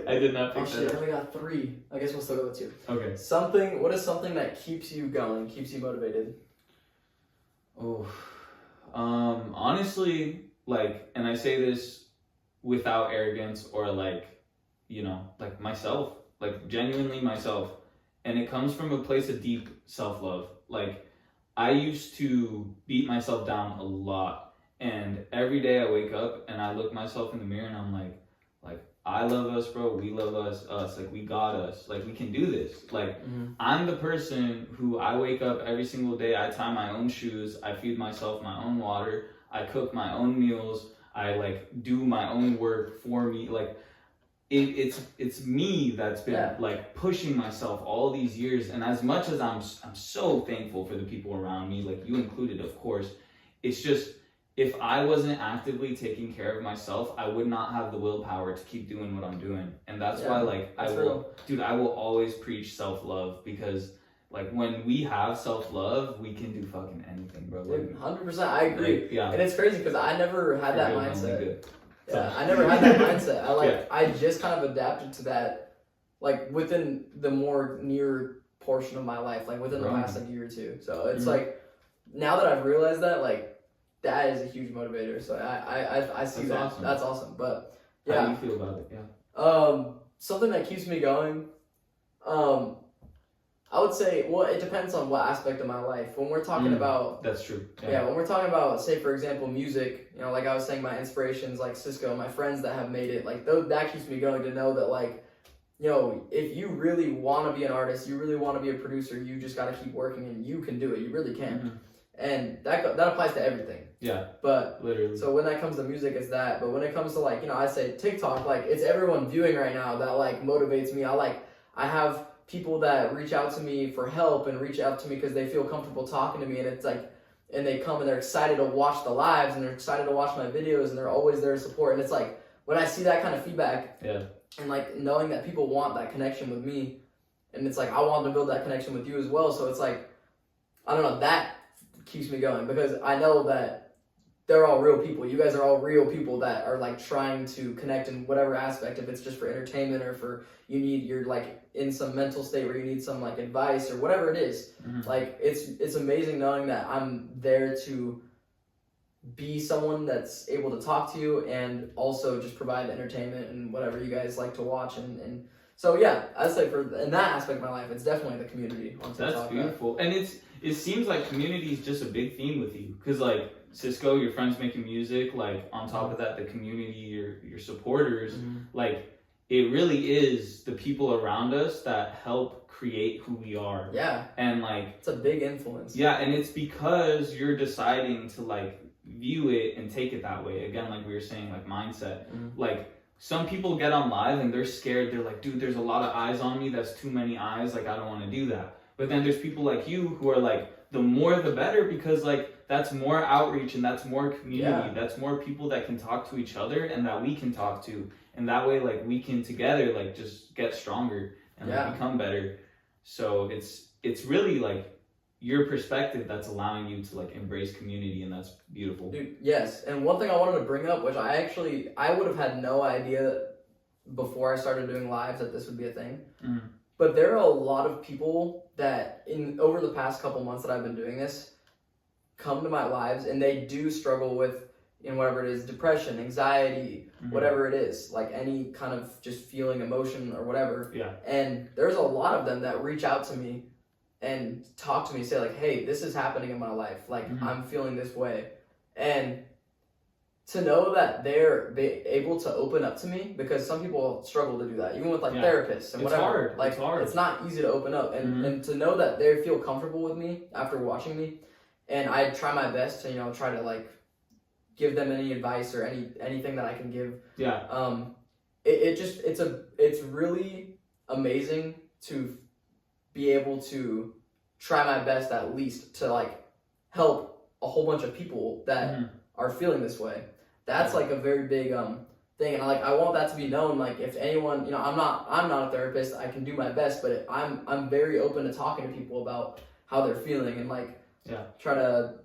S4: I
S3: did not pick
S4: that. I only got 3. I guess we'll still go with 2.
S3: Okay.
S4: What is something that keeps you going, keeps you motivated?
S3: Oh. Honestly, like, and I say this without arrogance or like, you know, like myself, like genuinely myself. And it comes from a place of deep self-love. Like, I used to beat myself down a lot. And every day I wake up and I look myself in the mirror and I'm like, I love us, bro. We love us. Like, we got us. Like, we can do this. Like, I'm the person who I wake up every single day. I tie my own shoes. I feed myself my own water. I cook my own meals. I, like, do my own work for me. Like, it's me that's been, like, pushing myself all these years. And as much as I'm so thankful for the people around me, like, you included, of course, it's just, if I wasn't actively taking care of myself, I would not have the willpower to keep doing what I'm doing. And that's why, like, I will always preach self-love, because, like, when we have self-love, we can do fucking anything, bro.
S4: Dude, 100%, I agree.
S3: Like, yeah.
S4: And it's crazy because I never had that mindset. Yeah, I never had that mindset. I just kind of adapted to that, like, within the more near portion of my life, like, within the past, like, year or 2. So it's, like, now that I've realized that, like, that is a huge motivator. So I see that. Awesome. That's awesome. But yeah.
S3: How do you feel about it? Yeah.
S4: Something that keeps me going. I would say, well, it depends on what aspect of my life. When we're talking about,
S3: that's true.
S4: Yeah. When we're talking about, say, for example, music. You know, like I was saying, my inspirations, like Cisco, my friends that have made it, like that keeps me going to know that, like, you know, if you really want to be an artist, you really want to be a producer, you just got to keep working and you can do it. You really can. And that applies to everything.
S3: Yeah.
S4: But
S3: literally.
S4: So when that comes to music, it's that. But when it comes to, like, you know, I say TikTok, like, it's everyone viewing right now that, like, motivates me. I have people that reach out to me for help and reach out to me because they feel comfortable talking to me, and it's like, and they come and they're excited to watch the lives and they're excited to watch my videos and they're always there to support. And it's like, when I see that kind of feedback, and like knowing that people want that connection with me, and it's like I want to build that connection with you as well. So it's like, I don't know, that keeps me going because I know that they're all real people. You guys are all real people that are like trying to connect in whatever aspect, if it's just for entertainment or for you're like in some mental state where you need some like advice or whatever it is. Like it's amazing knowing that I'm there to be someone that's able to talk to you and also just provide the entertainment and whatever you guys like to watch and so yeah, I'd say in that aspect of my life, it's definitely the community on TikTok.
S3: That's beautiful. And it seems like community is just a big theme with you, because like Cisco, your friends making music, like on top of that, the community, your supporters, like it really is the people around us that help create who we are. Yeah. And like
S4: it's a big influence.
S3: Yeah, and it's because you're deciding to like view it and take it that way. Again, like we were saying, like mindset. Like some people get on live and they're scared. They're like, dude, there's a lot of eyes on me. That's too many eyes. Like, I don't want to do that. But then there's people like you who are like, the more the better, because like that's more outreach and that's more community. Yeah. That's more people that can talk to each other and that we can talk to. And that way, like we can together, like just get stronger and like, become better. So it's really like your perspective that's allowing you to like embrace community, and that's beautiful.
S4: Dude, yes. And one thing I wanted to bring up, which I would have had no idea before I started doing lives that this would be a thing. But there are a lot of people that over the past couple months that I've been doing this come to my lives and they do struggle with, in whatever it is, depression, anxiety, whatever it is, like any kind of just feeling, emotion or whatever.
S3: Yeah.
S4: And there's a lot of them that reach out to me and talk to me, say like, hey, this is happening in my life. Like, I'm feeling this way. And to know that they're able to open up to me, because some people struggle to do that, even with like therapists and whatever.
S3: Hard.
S4: Like,
S3: it's hard.
S4: It's not easy to open up. And to know that they feel comfortable with me after watching me, and I try my best to, you know, try to like give them any advice or anything that I can give.
S3: Yeah.
S4: It's really amazing to be able to try my best at least to like help a whole bunch of people that are feeling this way. That's like a very big thing, and I want that to be known. Like, if anyone, you know, I'm not a therapist. I can do my best, but I'm very open to talking to people about how they're feeling and like try to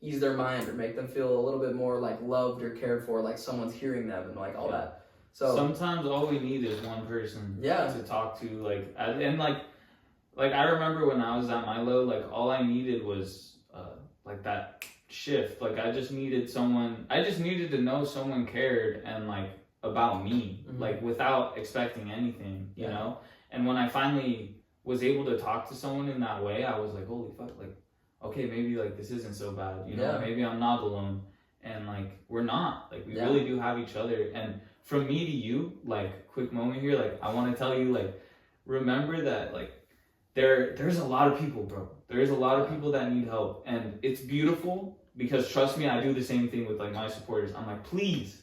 S4: ease their mind or make them feel a little bit more like loved or cared for, like someone's hearing them and like all that. So
S3: sometimes all we need is one person
S4: to
S3: talk to, like, and like I remember when I was at my low, like all I needed was like that shift. Like I just needed to know someone cared and like about me, like without expecting anything, you know? And when I finally was able to talk to someone in that way, I was like, holy fuck, like, okay, maybe like this isn't so bad, you know? Maybe I'm not alone. And like, we're not, like, we really do have each other. And from me to you, like, quick moment here, like, I want to tell you, like, remember that, like, there's a lot of people, bro. There's a lot of people that need help. And it's beautiful because, trust me, I do the same thing with, like, my supporters. I'm like, please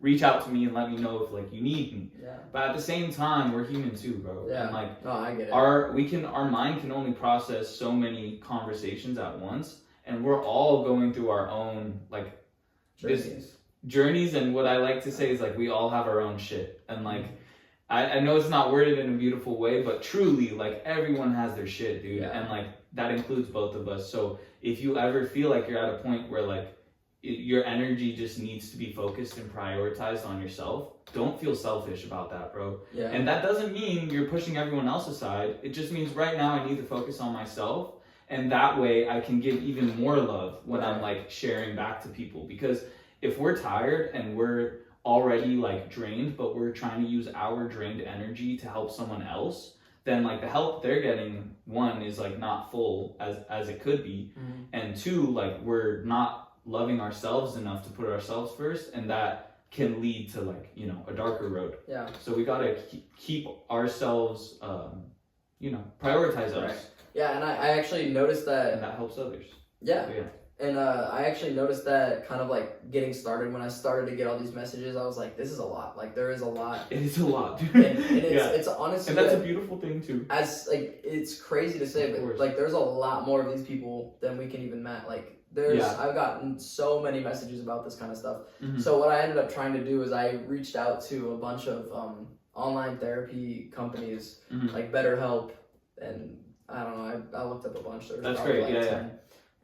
S3: reach out to me and let me know if, like, you need me. But at the same time, we're human too, bro. And, like,
S4: I get it.
S3: Our mind can only process so many conversations at once. And we're all going through our own, like, journeys. And what I like to say is, like, we all have our own shit. And, like, I know it's not worded in a beautiful way, but truly, like, everyone has their shit, dude. And, like, that includes both of us. So if you ever feel like you're at a point where, like, your energy just needs to be focused and prioritized on yourself, don't feel selfish about that, bro. And that doesn't mean you're pushing everyone else aside. It just means right now I need to focus on myself. And that way I can give even more love when I'm, like, sharing back to people. Because if we're tired and we're already, like, drained, but we're trying to use our drained energy to help someone else, then, like, the help they're getting, one, is, like, not full as it could be. And two, like, we're not loving ourselves enough to put ourselves first, and that can lead to, like, you know, a darker road. So we gotta keep ourselves, you know, prioritize us.
S4: And I actually noticed that.
S3: And that helps others.
S4: And I actually noticed that kind of like getting started when I started to get all these messages. I was like, this is a lot. Like, there is a lot.
S3: It is a lot, dude.
S4: And it's honestly.
S3: And that's a beautiful thing too.
S4: As like, it's crazy to say, but like, there's a lot more of these people than we can even match. Like, I've gotten so many messages about this kind of stuff. So what I ended up trying to do is I reached out to a bunch of online therapy companies, like BetterHelp, and I don't know, I looked up a bunch. There was
S3: That's great,
S4: like 10.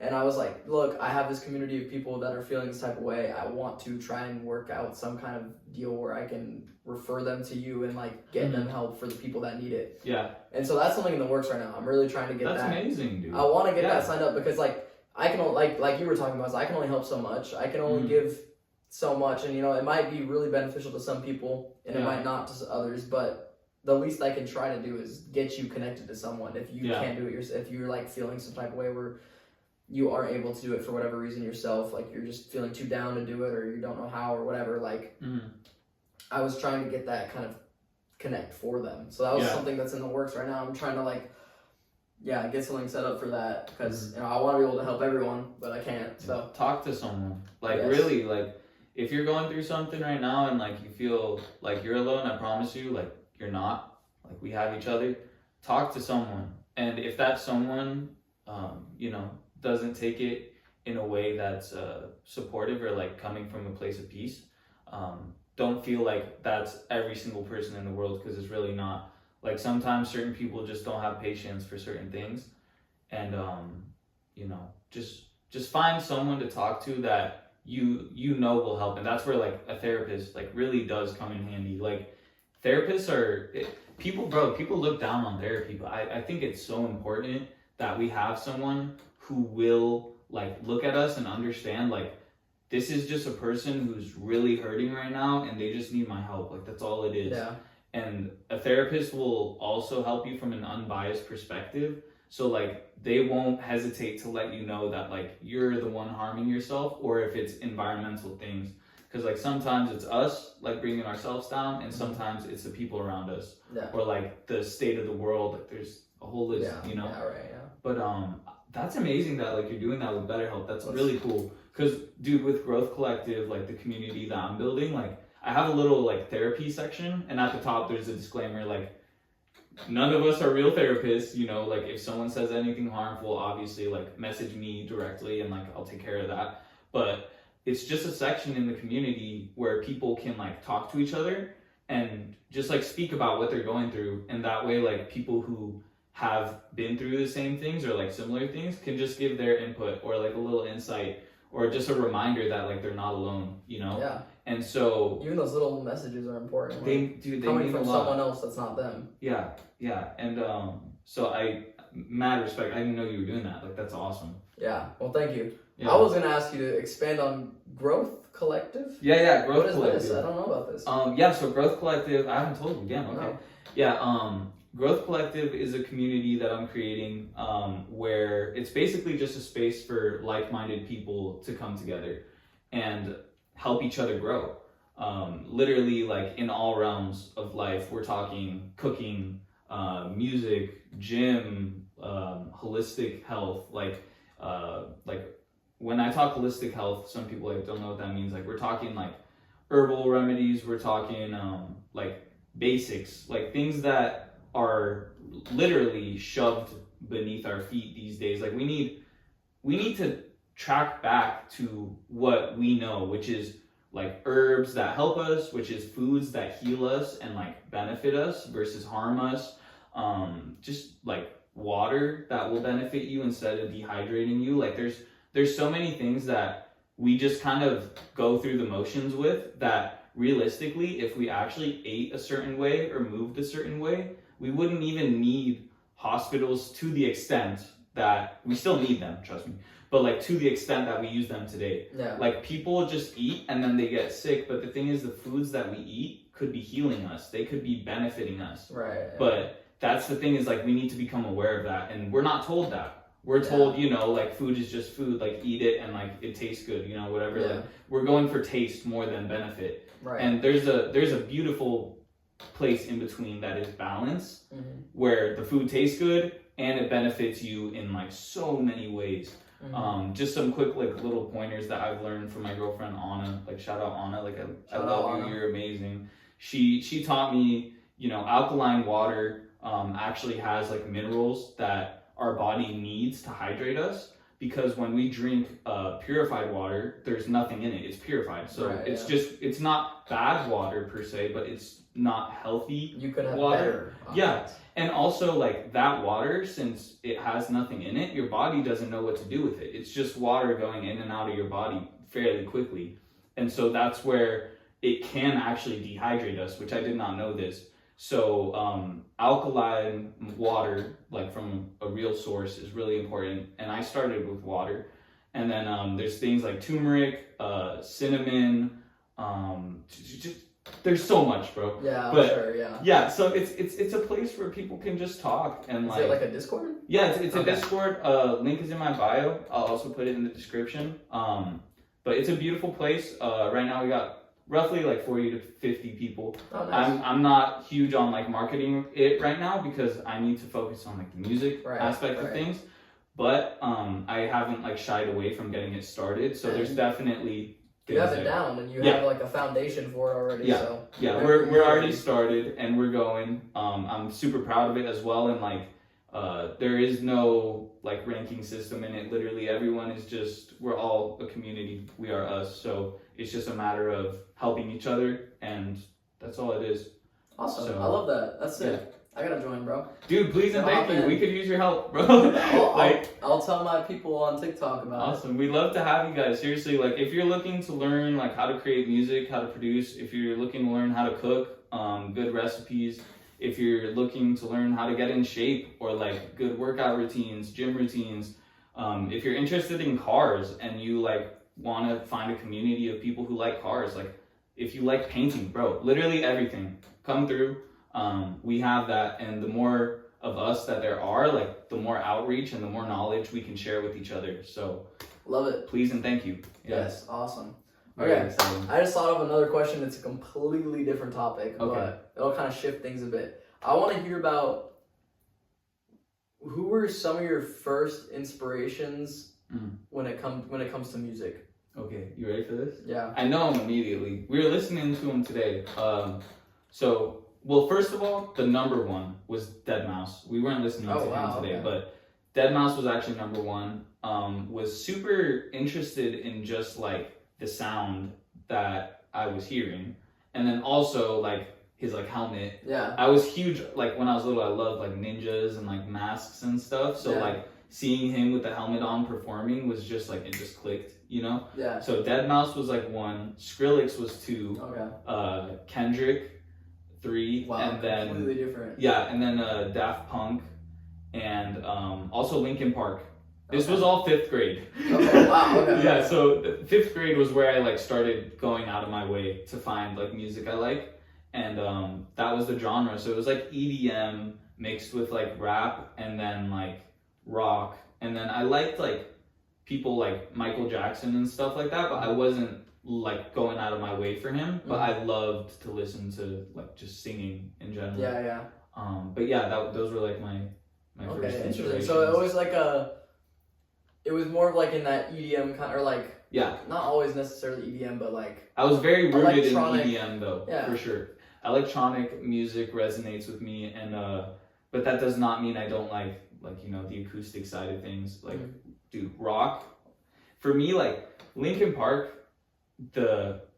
S4: And I was like, look, I have this community of people that are feeling this type of way. I want to try and work out some kind of deal where I can refer them to you and like get them help for the people that need it. And so that's something in the works right now. I'm really trying to get that.
S3: That's amazing, dude.
S4: I want to get that signed up because like I can only, like you were talking about, I can only help so much. I can only give so much, and you know, it might be really beneficial to some people and it might not to others, but the least I can try to do is get you connected to someone. If you can't do it yourself, if you're like feeling some type of way where you aren't able to do it for whatever reason yourself, like you're just feeling too down to do it or you don't know how or whatever, like I was trying to get that kind of connect for them. So that was something that's in the works right now. I'm trying to like get something set up for that because you know, I want to be able to help everyone, but I can't. So
S3: talk to someone. Like really, like if you're going through something right now and like you feel like you're alone, I promise you, like you're not. Like we have each other. Talk to someone. And if that someone you know, doesn't take it in a way that's supportive or like coming from a place of peace, don't feel like that's every single person in the world, because it's really not. Like sometimes certain people just don't have patience for certain things, and you know, just find someone to talk to that you know will help. And that's where like a therapist like really does come in handy. Like therapists are people look down on therapy, but I think it's so important that we have someone who will like look at us and understand like this is just a person who's really hurting right now and they just need my help. Like, that's all it is.
S4: Yeah.
S3: And a therapist will also help you from an unbiased perspective. So like, they won't hesitate to let you know that like you're the one harming yourself, or if it's environmental things. Because like sometimes it's us like bringing ourselves down, and sometimes it's the people around us, or like the state of the world. Like there's a whole list, you know.
S4: Yeah, right. Yeah.
S3: But that's amazing that like you're doing that with BetterHelp. That's really cool. Because dude, with Growth Collective, like the community that I'm building, like I have a little like therapy section, and at the top there's a disclaimer like, none of us are real therapists, you know, like if someone says anything harmful, obviously like message me directly and like I'll take care of that. But it's just a section in the community where people can like talk to each other and just like speak about what they're going through. And that way like people who have been through the same things or like similar things can just give their input or like a little insight or just a reminder that like they're not alone, you know?
S4: Yeah.
S3: And so
S4: even those little messages are important. Like,
S3: they
S4: coming
S3: mean
S4: from
S3: a lot.
S4: someone else that's not them.
S3: Yeah. And so mad respect. I didn't know you were doing that. Like that's awesome.
S4: Yeah. Well, thank you.
S3: Yeah.
S4: I was gonna ask you to expand on Growth Collective.
S3: Yeah, Growth Collective.
S4: What is this? I don't know about this.
S3: So Growth Collective, I haven't told you again. Okay.
S4: No.
S3: Yeah, Growth Collective is a community that I'm creating where it's basically just a space for like-minded people to come together and help each other grow. Literally, like in all realms of life, we're talking cooking, music, gym, holistic health. Like when I talk holistic health, some people like don't know what that means. Like we're talking like herbal remedies, we're talking like basics, like things that are literally shoved beneath our feet these days. Like we need to track back to what we know, which is like herbs that help us, which is foods that heal us and like benefit us versus harm us. Just like water that will benefit you instead of dehydrating you. Like there's so many things that we just kind of go through the motions with that realistically, if we actually ate a certain way or moved a certain way, we wouldn't even need hospitals to the extent that we still need them, trust me. But like to the extent that we use them today.
S4: Yeah.
S3: Like people just eat and then they get sick. But the thing is the foods that we eat could be healing us. They could be benefiting us.
S4: Right. Yeah.
S3: But that's the thing is like we need to become aware of that. And we're not told that. We're told, you know, like food is just food, like eat it and like it tastes good, you know, whatever.
S4: Yeah.
S3: Like we're going for taste more than benefit.
S4: Right.
S3: And there's a beautiful place in between that is balance, where the food tastes good and it benefits you in like so many ways. Just some quick like little pointers that I've learned from my girlfriend Anna. Like shout out Anna, like I love you, you're amazing. She taught me, you know, alkaline water actually has like minerals that our body needs to hydrate us, because when we drink purified water, there's nothing in it. It's purified. So it's not bad water per se, but it's not healthy.
S4: You could have
S3: water.
S4: better options.
S3: Yeah. And also like that water, since it has nothing in it, your body doesn't know what to do with it. It's just water going in and out of your body fairly quickly. And so that's where it can actually dehydrate us, which I did not know this. So alkaline water, like from a real source, is really important. And I started with water. And then there's things like turmeric, cinnamon, just there's so much, bro.
S4: Yeah,
S3: but,
S4: sure, yeah.
S3: Yeah, so it's a place where people can just talk and
S4: Is it like a Discord?
S3: Yeah, it's a Discord. Link is in my bio. I'll also put it in the description. But it's a beautiful place. Right now we got roughly like 40 to 50 people.
S4: Oh, nice.
S3: I'm not huge on like marketing it right now because I need to focus on like the music aspect of things. But I haven't like shied away from getting it started. So there's definitely
S4: you have it down and you have like a foundation for it already.
S3: Yeah,
S4: so
S3: we're already started and we're going. I'm super proud of it as well. And like there is no like ranking system in it. Literally everyone is just, we're all a community. We are us. So it's just a matter of helping each other, and that's all it is.
S4: Awesome.
S3: So,
S4: I love that. That's it.
S3: Yeah.
S4: I gotta join, bro.
S3: Dude, please and thank you. We could use your help, bro.
S4: I'll tell my people on TikTok about it.
S3: Awesome. We'd love to have you guys. Seriously, like if you're looking to learn like how to create music, how to produce, if you're looking to learn how to cook, good recipes, if you're looking to learn how to get in shape or like good workout routines, gym routines, if you're interested in cars and you like want to find a community of people who like cars. Like, if you like painting, bro, literally everything, come through. We have that, and the more of us that there are, like, the more outreach and the more knowledge we can share with each other. So,
S4: love it.
S3: Please and thank you.
S4: Yes, awesome.
S3: Very
S4: Okay,
S3: exciting.
S4: I just thought of another question. It's a completely different topic, but it'll kind of shift things a bit. I want to hear about who were some of your first inspirations when it comes to music.
S3: Okay, you ready for this?
S4: Yeah.
S3: I know him immediately. We were listening to him today. Well, first of all, the number one was Deadmau5. We weren't listening to him today, but Deadmau5 was actually number one. Was super interested in just like the sound that I was hearing, and then also like his like helmet.
S4: Yeah.
S3: I was huge, like when I was little, I loved like ninjas and like masks and stuff. So like seeing him with the helmet on performing was just like, it just clicked, you know?
S4: Yeah.
S3: So Deadmau5 was like 1, Skrillex was 2, Kendrick 3, and then
S4: completely different.
S3: Yeah, and then Daft Punk, and also Linkin Park. This was all 5th grade.
S4: Okay, wow, okay.
S3: Yeah, so 5th grade was where I like started going out of my way to find like music I like, and that was the genre. So it was like EDM mixed with like rap and then like rock, and then I liked like people like Michael Jackson and stuff like that, but I wasn't like going out of my way for him, but I loved to listen to like just singing in general.
S4: Yeah.
S3: But yeah, those were like my first inspirations.
S4: So it was like it was more of like in that EDM kind, or like, not always necessarily EDM, but like
S3: I was very rooted in
S4: electronic
S3: EDM though, for sure. Electronic music resonates with me, and but that does not mean I don't like you know, the acoustic side of things. Like, dude, rock for me, like Linkin Park,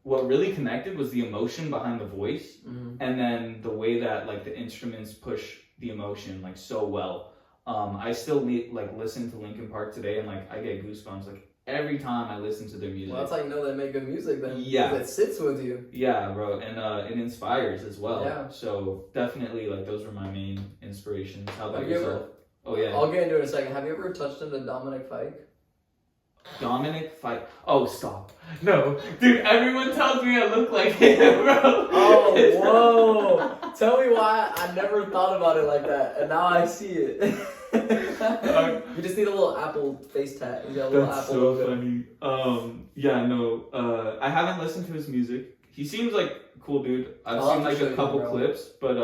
S3: what really connected was the emotion behind the voice, and then the way that like the instruments push the emotion like so well. I still listen to Linkin Park today, and like I get goosebumps like every time I listen to their music.
S4: Well, that's how you know they make good music then.
S3: Yeah.
S4: It sits with you.
S3: Yeah, bro, and it inspires as well.
S4: Yeah.
S3: So definitely, like, those were my main inspirations. How about
S4: Have you
S3: yourself? Oh yeah.
S4: I'll get into it in a second. Have you ever touched into Dominic Fike?
S3: Dominic Fike. Oh, stop. No, dude. Everyone tells me I look like him, bro.
S4: Oh, whoa! Tell me why I never thought about it like that, and now I see it. You just need a little Apple face tat. You got a little
S3: That's
S4: Apple
S3: so
S4: logo.
S3: funny. Yeah, no. I haven't listened to his music. He seems like a cool dude. I've seen like a couple clips, but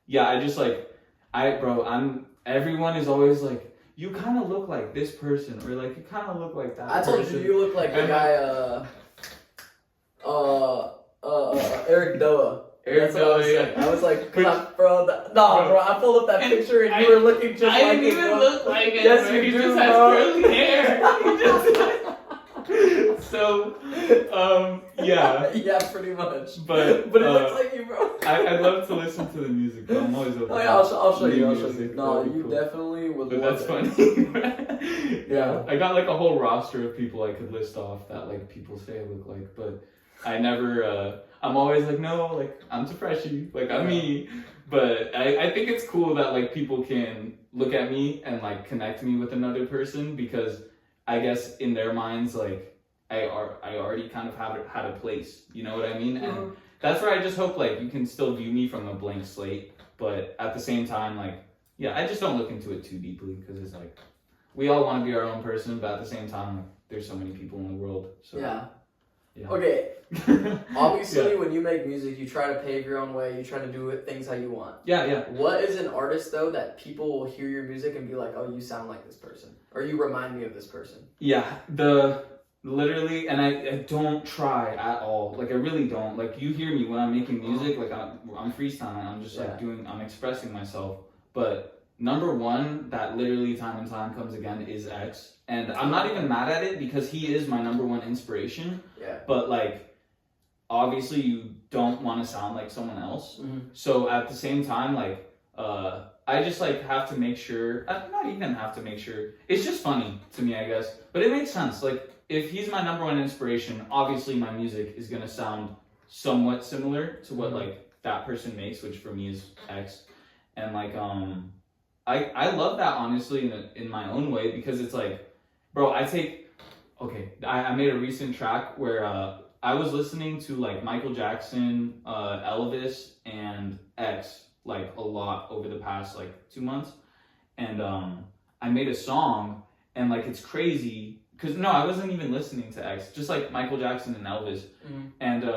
S3: yeah, I just like everyone is always like, you kind of look like this person, or like you kind of look like that.
S4: I told
S3: person.
S4: you look like the guy, Eric Doa.
S3: Eric Doa,
S4: I was like, bro, I pulled up that picture and you were looking just like
S3: him. I didn't even look like him. Yes, you just has curly hair. So, yeah.
S4: Yeah, pretty much.
S3: But
S4: it looks like you, bro.
S3: I'd love to listen to the music, but I'm always open.
S4: Oh yeah, I'll show you. No,
S3: That'd be
S4: you
S3: cool.
S4: definitely would
S3: But
S4: love
S3: that's
S4: it.
S3: funny. Yeah, I got like a whole roster of people I could list off that like people say I look like, but I never. I'm always like, no, like I'm too freshy, like I'm me. But I think it's cool that like people can look at me and like connect me with another person, because I guess in their minds like I already kind of had a place, you know what I mean? And that's where I just hope like you can still view me from a blank slate, but at the same time, like, yeah, I just don't look into it too deeply, because it's like we all want to be our own person, but at the same time, like, there's so many people in the world. So
S4: Yeah.
S3: Yeah.
S4: Okay. Obviously, when you make music, you try to pave your own way. You try to do things how you want.
S3: Yeah.
S4: What is an artist though that people will hear your music and be like, "Oh, you sound like this person," or "You remind me of this person"?
S3: Yeah, literally, and I don't try at all. Like I really don't. Like you hear me when I'm making music, like I'm freestyling. I'm just like I'm expressing myself. But number one that literally time and time comes again is X, and I'm not even mad at it because he is my number one inspiration.
S4: Yeah.
S3: But like, obviously, you don't want to sound like someone else. So at the same time, like, I just like have to make sure. Not even have to make sure. It's just funny to me, I guess. But it makes sense. Like, if he's my number one inspiration, obviously my music is gonna sound somewhat similar to what like that person makes, which for me is X. And like, I love that honestly in my own way, because it's like, bro, I take Okay, I made a recent track where I was listening to like Michael Jackson, Elvis, and X like a lot over the past like 2 months, and I made a song, and like it's crazy because no, I wasn't even listening to X, just like Michael Jackson and Elvis, and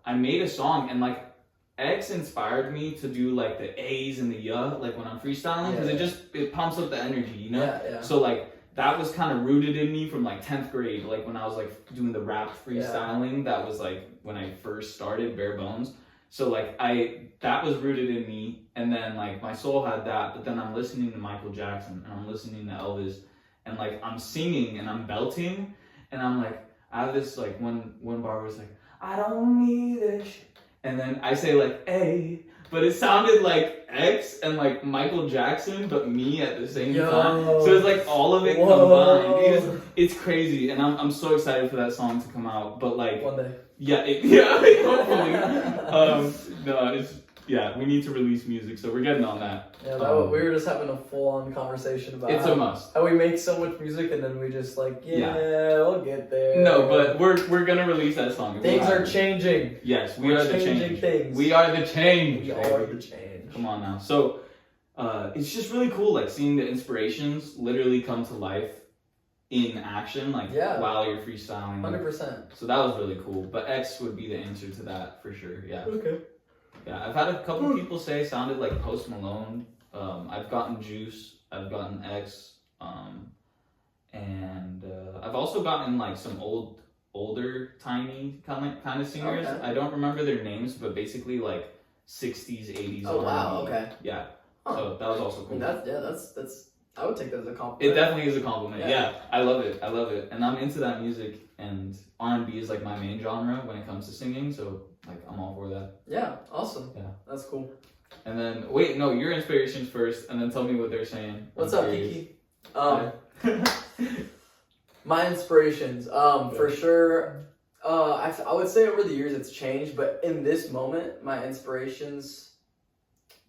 S3: I made a song, and like X inspired me to do like the A's and the like when I'm freestyling because it pumps up the energy, you know.
S4: Yeah.
S3: So like. That was kind of rooted in me from like 10th grade, like when I was like doing the rap freestyling. That was like when I first started bare bones. So like that was rooted in me, and then like my soul had that, but then I'm listening to Michael Jackson and I'm listening to Elvis, and like I'm singing and I'm belting, and I'm like I have this like one bar was like I don't need this shit. And then I say like A, but it sounded like X and like Michael Jackson, but me at the same time. So it's like all of it combined. It's crazy, and I'm so excited for that song to come out. But like
S4: one day,
S3: hopefully. We need to release music, so we're getting on that.
S4: Yeah, we were just having a full-on conversation about
S3: it's a must.
S4: How we make so much music and then we just like, we'll get there.
S3: No, but we're gonna release that song.
S4: Things are changing.
S3: Yes, we are the change.
S4: Things.
S3: We are the change.
S4: We are the change.
S3: Come on now. So, it's just really cool, like seeing the inspirations literally come to life in action, like while you're freestyling.
S4: 100%.
S3: So that was really cool. But X would be the answer to that for sure. Yeah.
S4: Okay.
S3: Yeah, I've had a couple people say it sounded like Post Malone. I've gotten Juice. I've gotten X. And I've also gotten like some older, tiny kind of singers. Okay. I don't remember their names, but basically like 60s, 80s.
S4: Oh wow! Okay.
S3: Yeah. Huh. So that was also cool.
S4: That's. I would take that as a compliment.
S3: It definitely is a compliment. Yeah, I love it. And I'm into that music, and R&B is like my main genre when it comes to singing. So like I'm all for that.
S4: Yeah. Awesome.
S3: Yeah.
S4: That's cool.
S3: And then wait, no, your inspirations first, and then tell me what they're saying.
S4: What's up, Kiki? My inspirations, for sure. I would say over the years it's changed, but in this moment, my inspirations,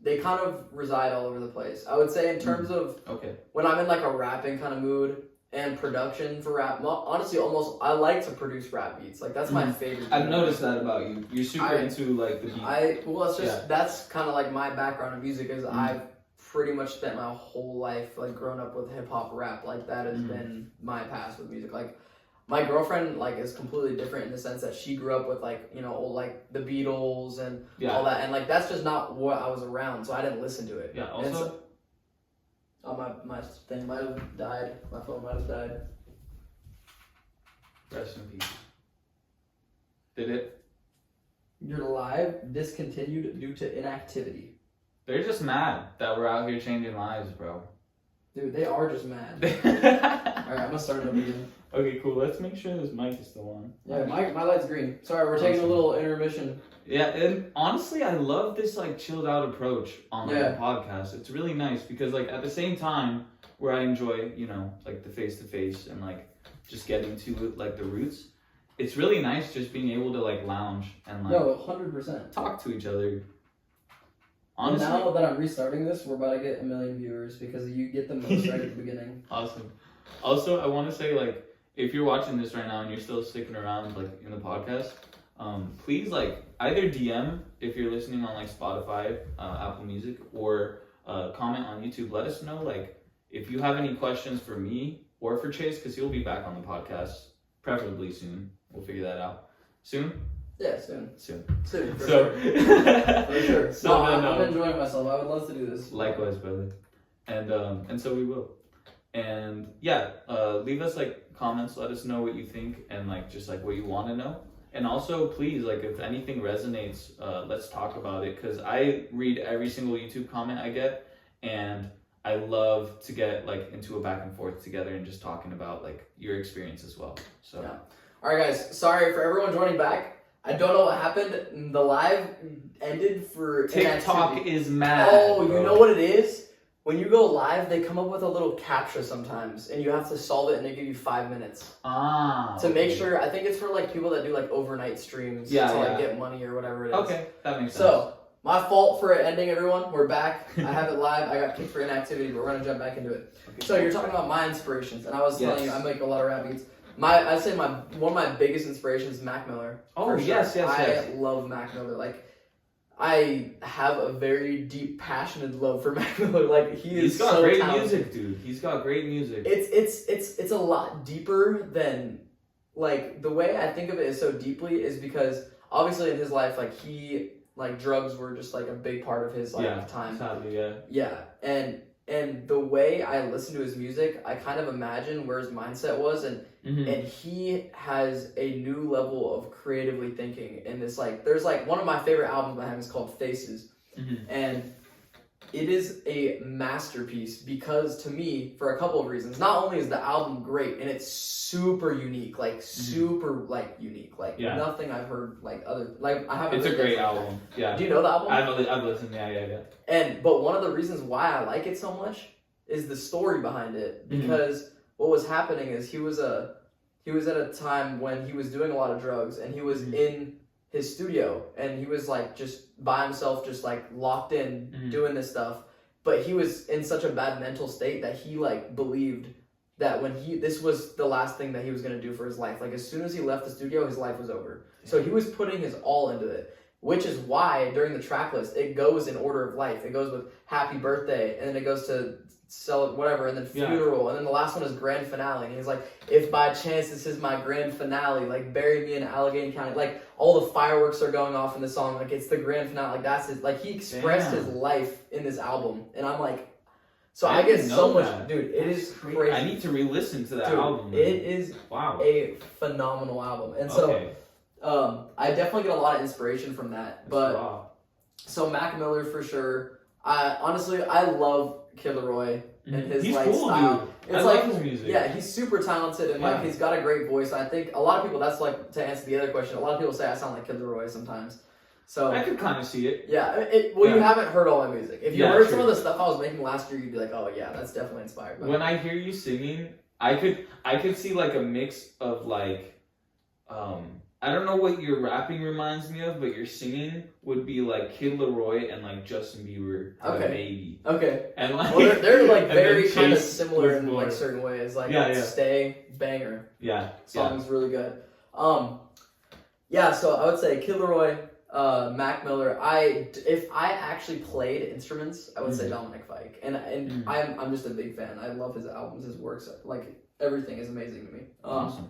S4: they kind of reside all over the place. I would say in terms of when I'm in like a rapping kind of mood and production for rap, honestly, almost I like to produce rap beats. Like that's my favorite.
S3: I've noticed that about you. You're super into like the beat.
S4: That's kind of like my background in music is I've pretty much spent my whole life like growing up with hip hop rap. Like that has been my past with music. Like my girlfriend like is completely different in the sense that she grew up with like, you know, old like the Beatles and all that, and like that's just not what I was around, so I didn't listen to it.
S3: Yeah. Also,
S4: my thing might have died. My phone might have died.
S3: Rest in peace. Did it?
S4: Your live discontinued due to inactivity.
S3: They're just mad that we're out here changing lives, bro.
S4: Dude, they are just mad. Alright, I'm gonna start it up again.
S3: Okay, cool. Let's make sure this mic is still on.
S4: Yeah, my light's green. Sorry, we're taking a little intermission.
S3: Yeah, and honestly, I love this like chilled out approach on like, the podcast. It's really nice because like at the same time where I enjoy, you know, like the face to face and like just getting to like the roots, it's really nice just being able to like lounge and like
S4: 100%
S3: talk to each other.
S4: Honestly, and now that I'm restarting this, we're about to get 1 million viewers because you get the most right at the beginning.
S3: Awesome. Also, I want to say like if you're watching this right now and you're still sticking around like in the podcast, please like either DM if you're listening on like Spotify, Apple Music, or comment on YouTube. Let us know like if you have any questions for me or for Chase, because he'll be back on the podcast, preferably soon. We'll figure that out. Soon?
S4: Yeah, soon.
S3: Soon,
S4: for sure. For sure.
S3: So
S4: I'm enjoying myself. I would love to do this.
S3: Likewise, brother. And so we will. And yeah, leave us like comments, let us know what you think and like just like what you want to know. And also please, like if anything resonates, let's talk about it, because I read every single YouTube comment I get, and I love to get like into a back and forth together and just talking about like your experience as well. So
S4: all right guys, sorry for everyone joining back. I don't know what happened. The live ended for
S3: TikTok
S4: inactivity.
S3: is mad.
S4: Oh, bro. You know what it is? When you go live, they come up with a little captcha sometimes, and you have to solve it, and they give you 5 minutes. To make sure. I think it's for like people that do like overnight streams to like get money or whatever it is.
S3: Okay, that makes sense.
S4: So my fault for it ending, everyone. We're back. I have it live. I got kicked for inactivity, but we're gonna jump back into it. Okay. So you're talking about my inspirations, and I was telling you I make a lot of rap beats. I'd say one of my biggest inspirations is Mac Miller.
S3: Oh, yes.
S4: I love Mac Miller. Like, I have a very deep, passionate love for Mac Miller. Like, he's
S3: got
S4: so
S3: great
S4: talented.
S3: music, dude. He's got great music.
S4: It's a lot deeper than, like, the way I think of it is so deeply is because obviously in his life, like, drugs were just like a big part of his time.
S3: Sadly, yeah.
S4: Yeah, and the way I listen to his music, I kind of imagine where his mindset was, and he has a new level of creatively thinking in this. Like, there's like one of my favorite albums by him is called Faces, and it is a masterpiece because to me, for a couple of reasons. Not only is the album great and it's super unique, like super like unique, like nothing I've heard like other like I haven't.
S3: It's a great album. Yeah.
S4: Do you know the album?
S3: I've listened. Yeah.
S4: But one of the reasons why I like it so much is the story behind it, because what was happening is he was at a time when he was doing a lot of drugs and he was in his studio and he was like just by himself, just like locked in doing this stuff. But he was in such a bad mental state that he like believed that this was the last thing that he was going to do for his life. Like, as soon as he left the studio, his life was over. So he was putting his all into it, which is why during the track list, it goes in order of life. It goes with Happy Birthday, and then it goes to whatever, and then Funeral, and then the last one is Grand Finale. And he's like, if by chance this is my grand finale, like, bury me in Allegheny County. Like, all the fireworks are going off in the song. Like, it's the grand finale. Like, that's his, like, he expressed his life in this album. And I'm like, so I get so much, dude, it is crazy.
S3: I need to re-listen to that album.
S4: It is a phenomenal album. And so, I definitely get a lot of inspiration from that. But, so Mac Miller for sure. Honestly, I love Kid Laroi and his
S3: he's
S4: like
S3: cool,
S4: style.
S3: Dude.
S4: It's
S3: I
S4: like
S3: love his music.
S4: Yeah, he's super talented and like he's got a great voice. I think a lot of people, that's like, to answer the other question, a lot of people say I sound like Kid Laroi sometimes. So
S3: I could kind of see it.
S4: Yeah, you haven't heard all my music. If you heard some of the stuff I was making last year, you'd be like, oh yeah, that's definitely inspired by
S3: When I hear you singing, I could see like a mix of like I don't know what your rapping reminds me of, but your singing would be like Kid Laroi and like Justin Bieber, maybe.
S4: Okay.
S3: And like,
S4: well, they're like very kind of similar in like certain ways. Like, Stay, banger.
S3: Yeah.
S4: Song's really good. Yeah. So I would say Kid Laroi, Mac Miller. If I actually played instruments, I would say Dominic Fike, and I'm just a big fan. I love his albums, his works. Like, everything is amazing to me.
S3: Awesome.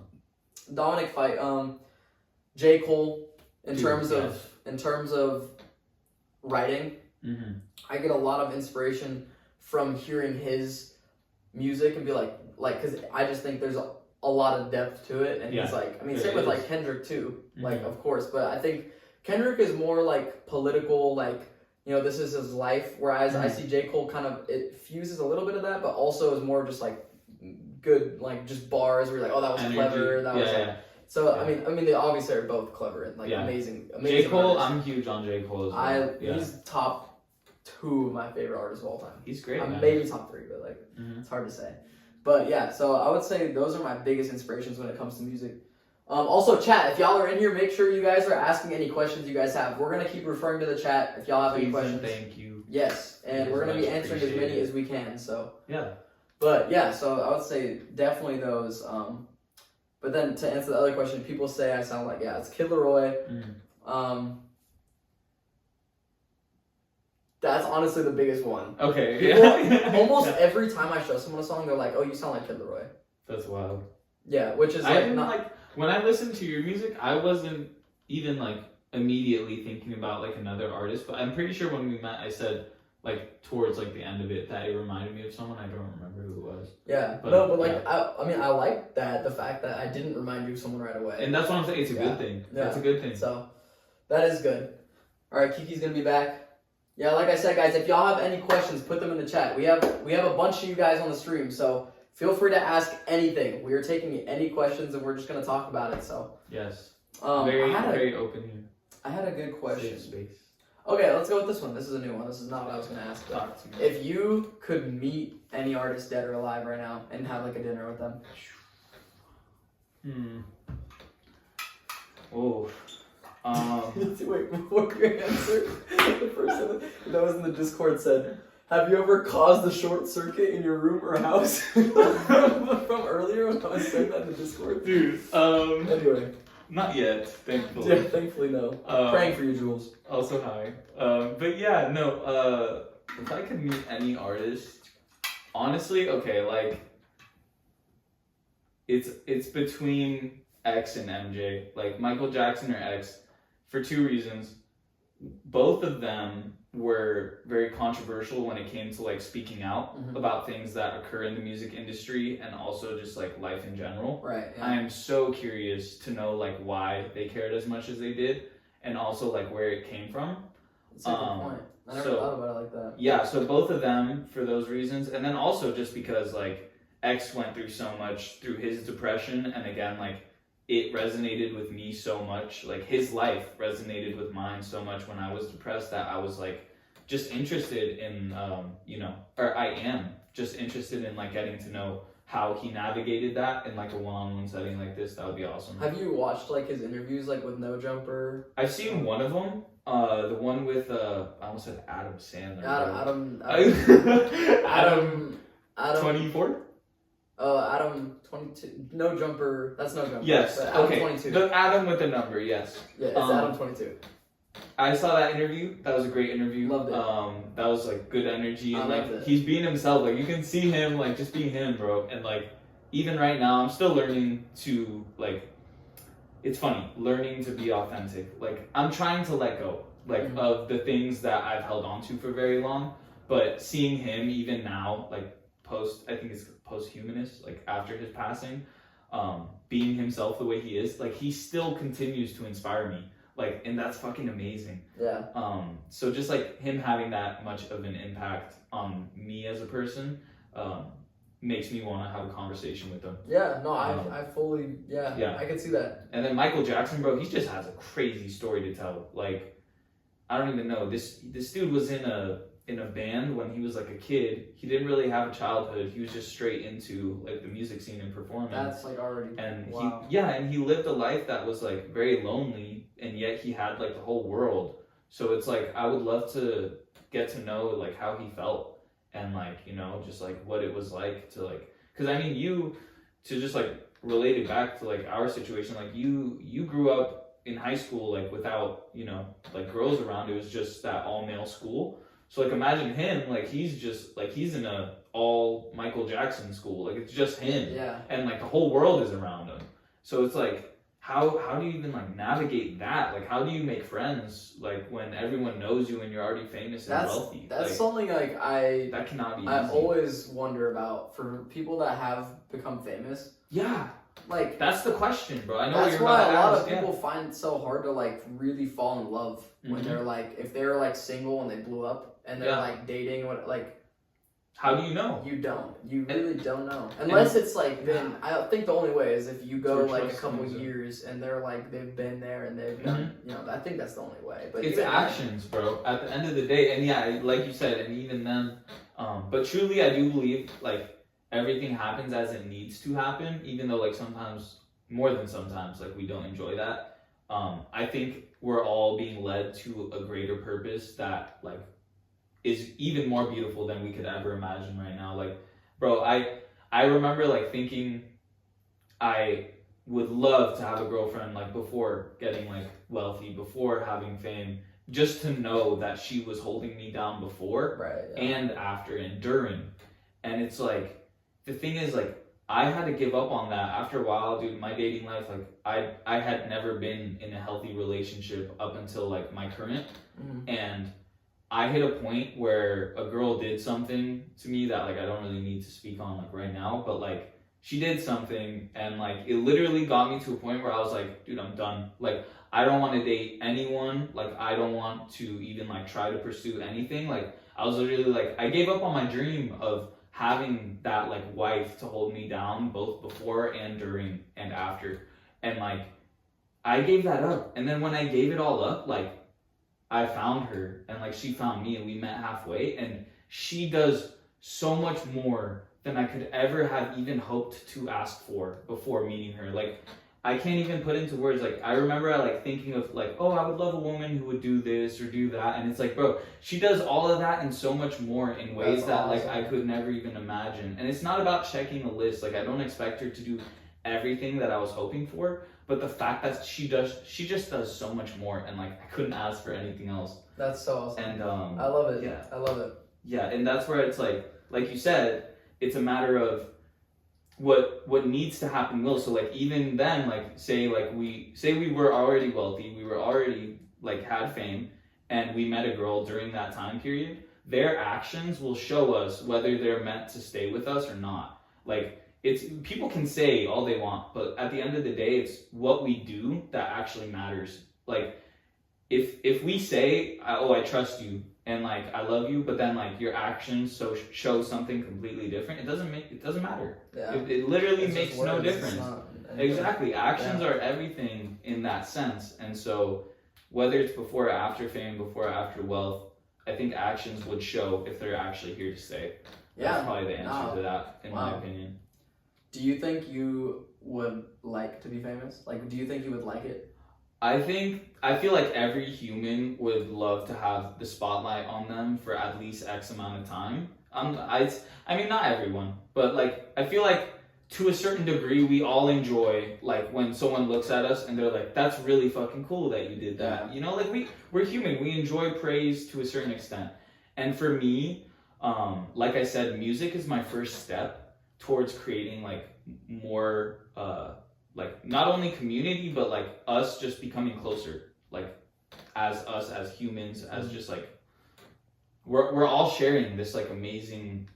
S4: Dominic Fike. J. Cole, in terms of writing, I get a lot of inspiration from hearing his music and be like, because I just think there's a lot of depth to it, and he's like, I mean, same with like Kendrick too, like, of course, but I think Kendrick is more like political, like, you know, this is his life, whereas I see J. Cole kind of, it fuses a little bit of that, but also is more just like good, like just bars where you're like, oh, that was clever, that was like. So I mean, they obviously are both clever and like amazing.
S3: J. Cole,
S4: artists.
S3: I'm huge on J. Cole as well.
S4: He's top 2 of my favorite artists of all time.
S3: He's great.
S4: Maybe top 3, but like it's hard to say. But yeah, so I would say those are my biggest inspirations when it comes to music. Also, chat, if y'all are in here, make sure you guys are asking any questions you guys have. We're gonna keep referring to the chat if y'all have any questions.
S3: Thank you.
S4: Yes, and we're gonna be answering as many as we can. So
S3: yeah.
S4: But yeah, so I would say definitely those. But then to answer the other question, people say I sound like, it's Kid Laroi. That's honestly the biggest one.
S3: Okay.
S4: People, almost every time I show someone a song, they're like, oh, you sound like Kid Laroi.
S3: That's wild.
S4: Yeah, which is
S3: when I listened to your music, I wasn't even like immediately thinking about like another artist, but I'm pretty sure when we met, I said like towards like the end of it that it reminded me of someone. I don't remember who it was.
S4: Yeah, but I mean, I like that, the fact that I didn't remind you of someone right away.
S3: And that's what I'm saying. It's a good thing.
S4: Yeah.
S3: That's a good thing.
S4: So that is good. All right, Kiki's gonna be back. Yeah, like I said, guys, if y'all have any questions, put them in the chat. We have a bunch of you guys on the stream, so feel free to ask anything. We are taking any questions, and we're just gonna talk about it. So
S3: yes, very open here.
S4: I had a good question.
S3: Safe space.
S4: Okay, let's go with this one. This is a new one. This is not what I was gonna ask. If you could meet any artist, dead or alive, right now, and have like a dinner with them.
S3: Oh.
S4: Wait, before you answer, the person that was in the Discord said, Have you ever caused a short circuit in your room or house? from earlier when I was saying that in the Discord?
S3: Dude,
S4: Anyway.
S3: not yet, thankfully.
S4: Yeah, thankfully no. Praying for you, Jules.
S3: Also hi. But yeah, no, if I could meet any artist, honestly, okay, like, it's between X and MJ, like Michael Jackson or X, for two reasons. Both of them were very controversial when it came to like speaking out about things that occur in the music industry and also just like life in general.
S4: Right. Yeah.
S3: I am so curious to know like why they cared as much as they did and also like where it came from.
S4: That's a good point. I never thought about it like that.
S3: Yeah, so both of them for those reasons, and then also just because like X went through so much through his depression, and again like it resonated with me so much, like his life resonated with mine so much when I was depressed that I was like just interested in or I am just interested in like getting to know how he navigated that in like a one-on-one setting like this. That would be awesome.
S4: Have you watched like his interviews like with No Jumper?
S3: I've seen one of them. The one with I almost said Adam Sandler. Adam 24?
S4: Adam 22. No Jumper. That's No Jumper.
S3: Yes.
S4: Adam
S3: Okay.
S4: 22.
S3: The Adam with the number. Yes.
S4: Yeah, it's Adam 22.
S3: I saw that interview. That was a great interview.
S4: Loved it.
S3: That was like good energy and
S4: loved
S3: like
S4: it.
S3: he's being himself. Like you can see him like just being him, bro. And like even right now, I'm still learning to like. It's funny learning to be authentic. Like I'm trying to let go like of the things that I've held on to for very long. But seeing him even now, like I think it's posthumous, like after his passing, being himself the way he is, like he still continues to inspire me. Like, and that's fucking amazing.
S4: Yeah.
S3: So just like him having that much of an impact on me as a person, makes me want to have a conversation with him.
S4: Yeah, no, I fully, yeah, I can see that.
S3: And then Michael Jackson, bro, he just has a crazy story to tell. Like, I don't even know. This dude was in a band when he was like a kid. He didn't really have a childhood. He was just straight into like the music scene and performing.
S4: That's like already.
S3: And
S4: wow.
S3: he lived a life that was like very lonely, and yet he had like the whole world. So it's like I would love to get to know like how he felt and like just like what it was like to like, because I mean you to just like relate it back to like our situation, like you grew up in high school like without like girls around. It was just that all male school. So like imagine him, like he's in a all Michael Jackson school, like it's just him.
S4: Yeah. And
S3: like the whole world is around him. So it's like how do you even like navigate that? Like how do you make friends like when everyone knows you and you're already famous and wealthy?
S4: That's
S3: like,
S4: something like
S3: that cannot be easy.
S4: I always wonder about for people that have become famous.
S3: Yeah.
S4: Like
S3: that's the question, bro. I know
S4: that's
S3: you're
S4: why
S3: about
S4: a lot
S3: to
S4: of people find it so hard to like really fall in love when they're like if they're like single and they blew up and they're like dating like
S3: how do you know?
S4: You don't. You really don't know. Unless it's like been I think the only way is if you go like a couple years and they're like they've been there and they've done I think that's the only way. But
S3: it's actions, bro. At the end of the day, and yeah, like you said, and even then, but truly I do believe like everything happens as it needs to happen, even though like sometimes, more than sometimes, like we don't enjoy that. I think we're all being led to a greater purpose that like is even more beautiful than we could ever imagine right now. Like, bro, I remember like thinking I would love to have a girlfriend like before getting like wealthy, before having fame, just to know that she was holding me down before and after and during. And it's like, the thing is, like, I had to give up on that after a while, dude. My dating life, like, I had never been in a healthy relationship up until, like, my current. And I hit a point where a girl did something to me that, like, I don't really need to speak on, like, right now. But, like, she did something, and, like, it literally got me to a point where I was like, dude, I'm done. Like, I don't want to date anyone. Like, I don't want to even, like, try to pursue anything. Like, I was literally, like, I gave up on my dream of having that like wife to hold me down both before and during and after, and like I gave that up. And then when I gave it all up, like I found her and like she found me and we met halfway, and she does so much more than I could ever have even hoped to ask for before meeting her. Like I can't even put into words. Like, I remember like thinking of like, oh, I would love a woman who would do this or do that, and it's like, bro, she does all of that and so much more in ways that like I could never even imagine. And it's not about checking a list. Like, I don't expect her to do everything that I was hoping for, but the fact that she just does so much more, and like I couldn't ask for anything else.
S4: That's so awesome.
S3: And
S4: I love it. Yeah, I love it.
S3: Yeah, and that's where it's like you said, it's a matter of what needs to happen will. So like even then, like say we were already wealthy, we were already like had fame, and we met a girl during that time period, their actions will show us whether they're meant to stay with us or not. Like, it's, people can say all they want, but at the end of the day, it's what we do that actually matters. Like, if we say, oh, I trust you and like I love you, but then like your actions show something completely different, it doesn't matter.
S4: Yeah.
S3: It literally makes no difference. Exactly. Actions are everything in that sense. And so whether it's before or after fame, before or after wealth, I think actions would show if they're actually here to stay. That's probably the answer to that, in my opinion.
S4: Do you think you would like to be famous? Like, do you think you would like it?
S3: I feel like every human would love to have the spotlight on them for at least X amount of time. I mean, not everyone, but like, I feel like to a certain degree, we all enjoy like when someone looks at us and they're like, that's really fucking cool that you did that. Yeah. You know, like we're human. We enjoy praise to a certain extent. And for me, like I said, music is my first step towards creating like more, like not only community, but like us just becoming closer, like as us as humans, as just like we're all sharing this like amazing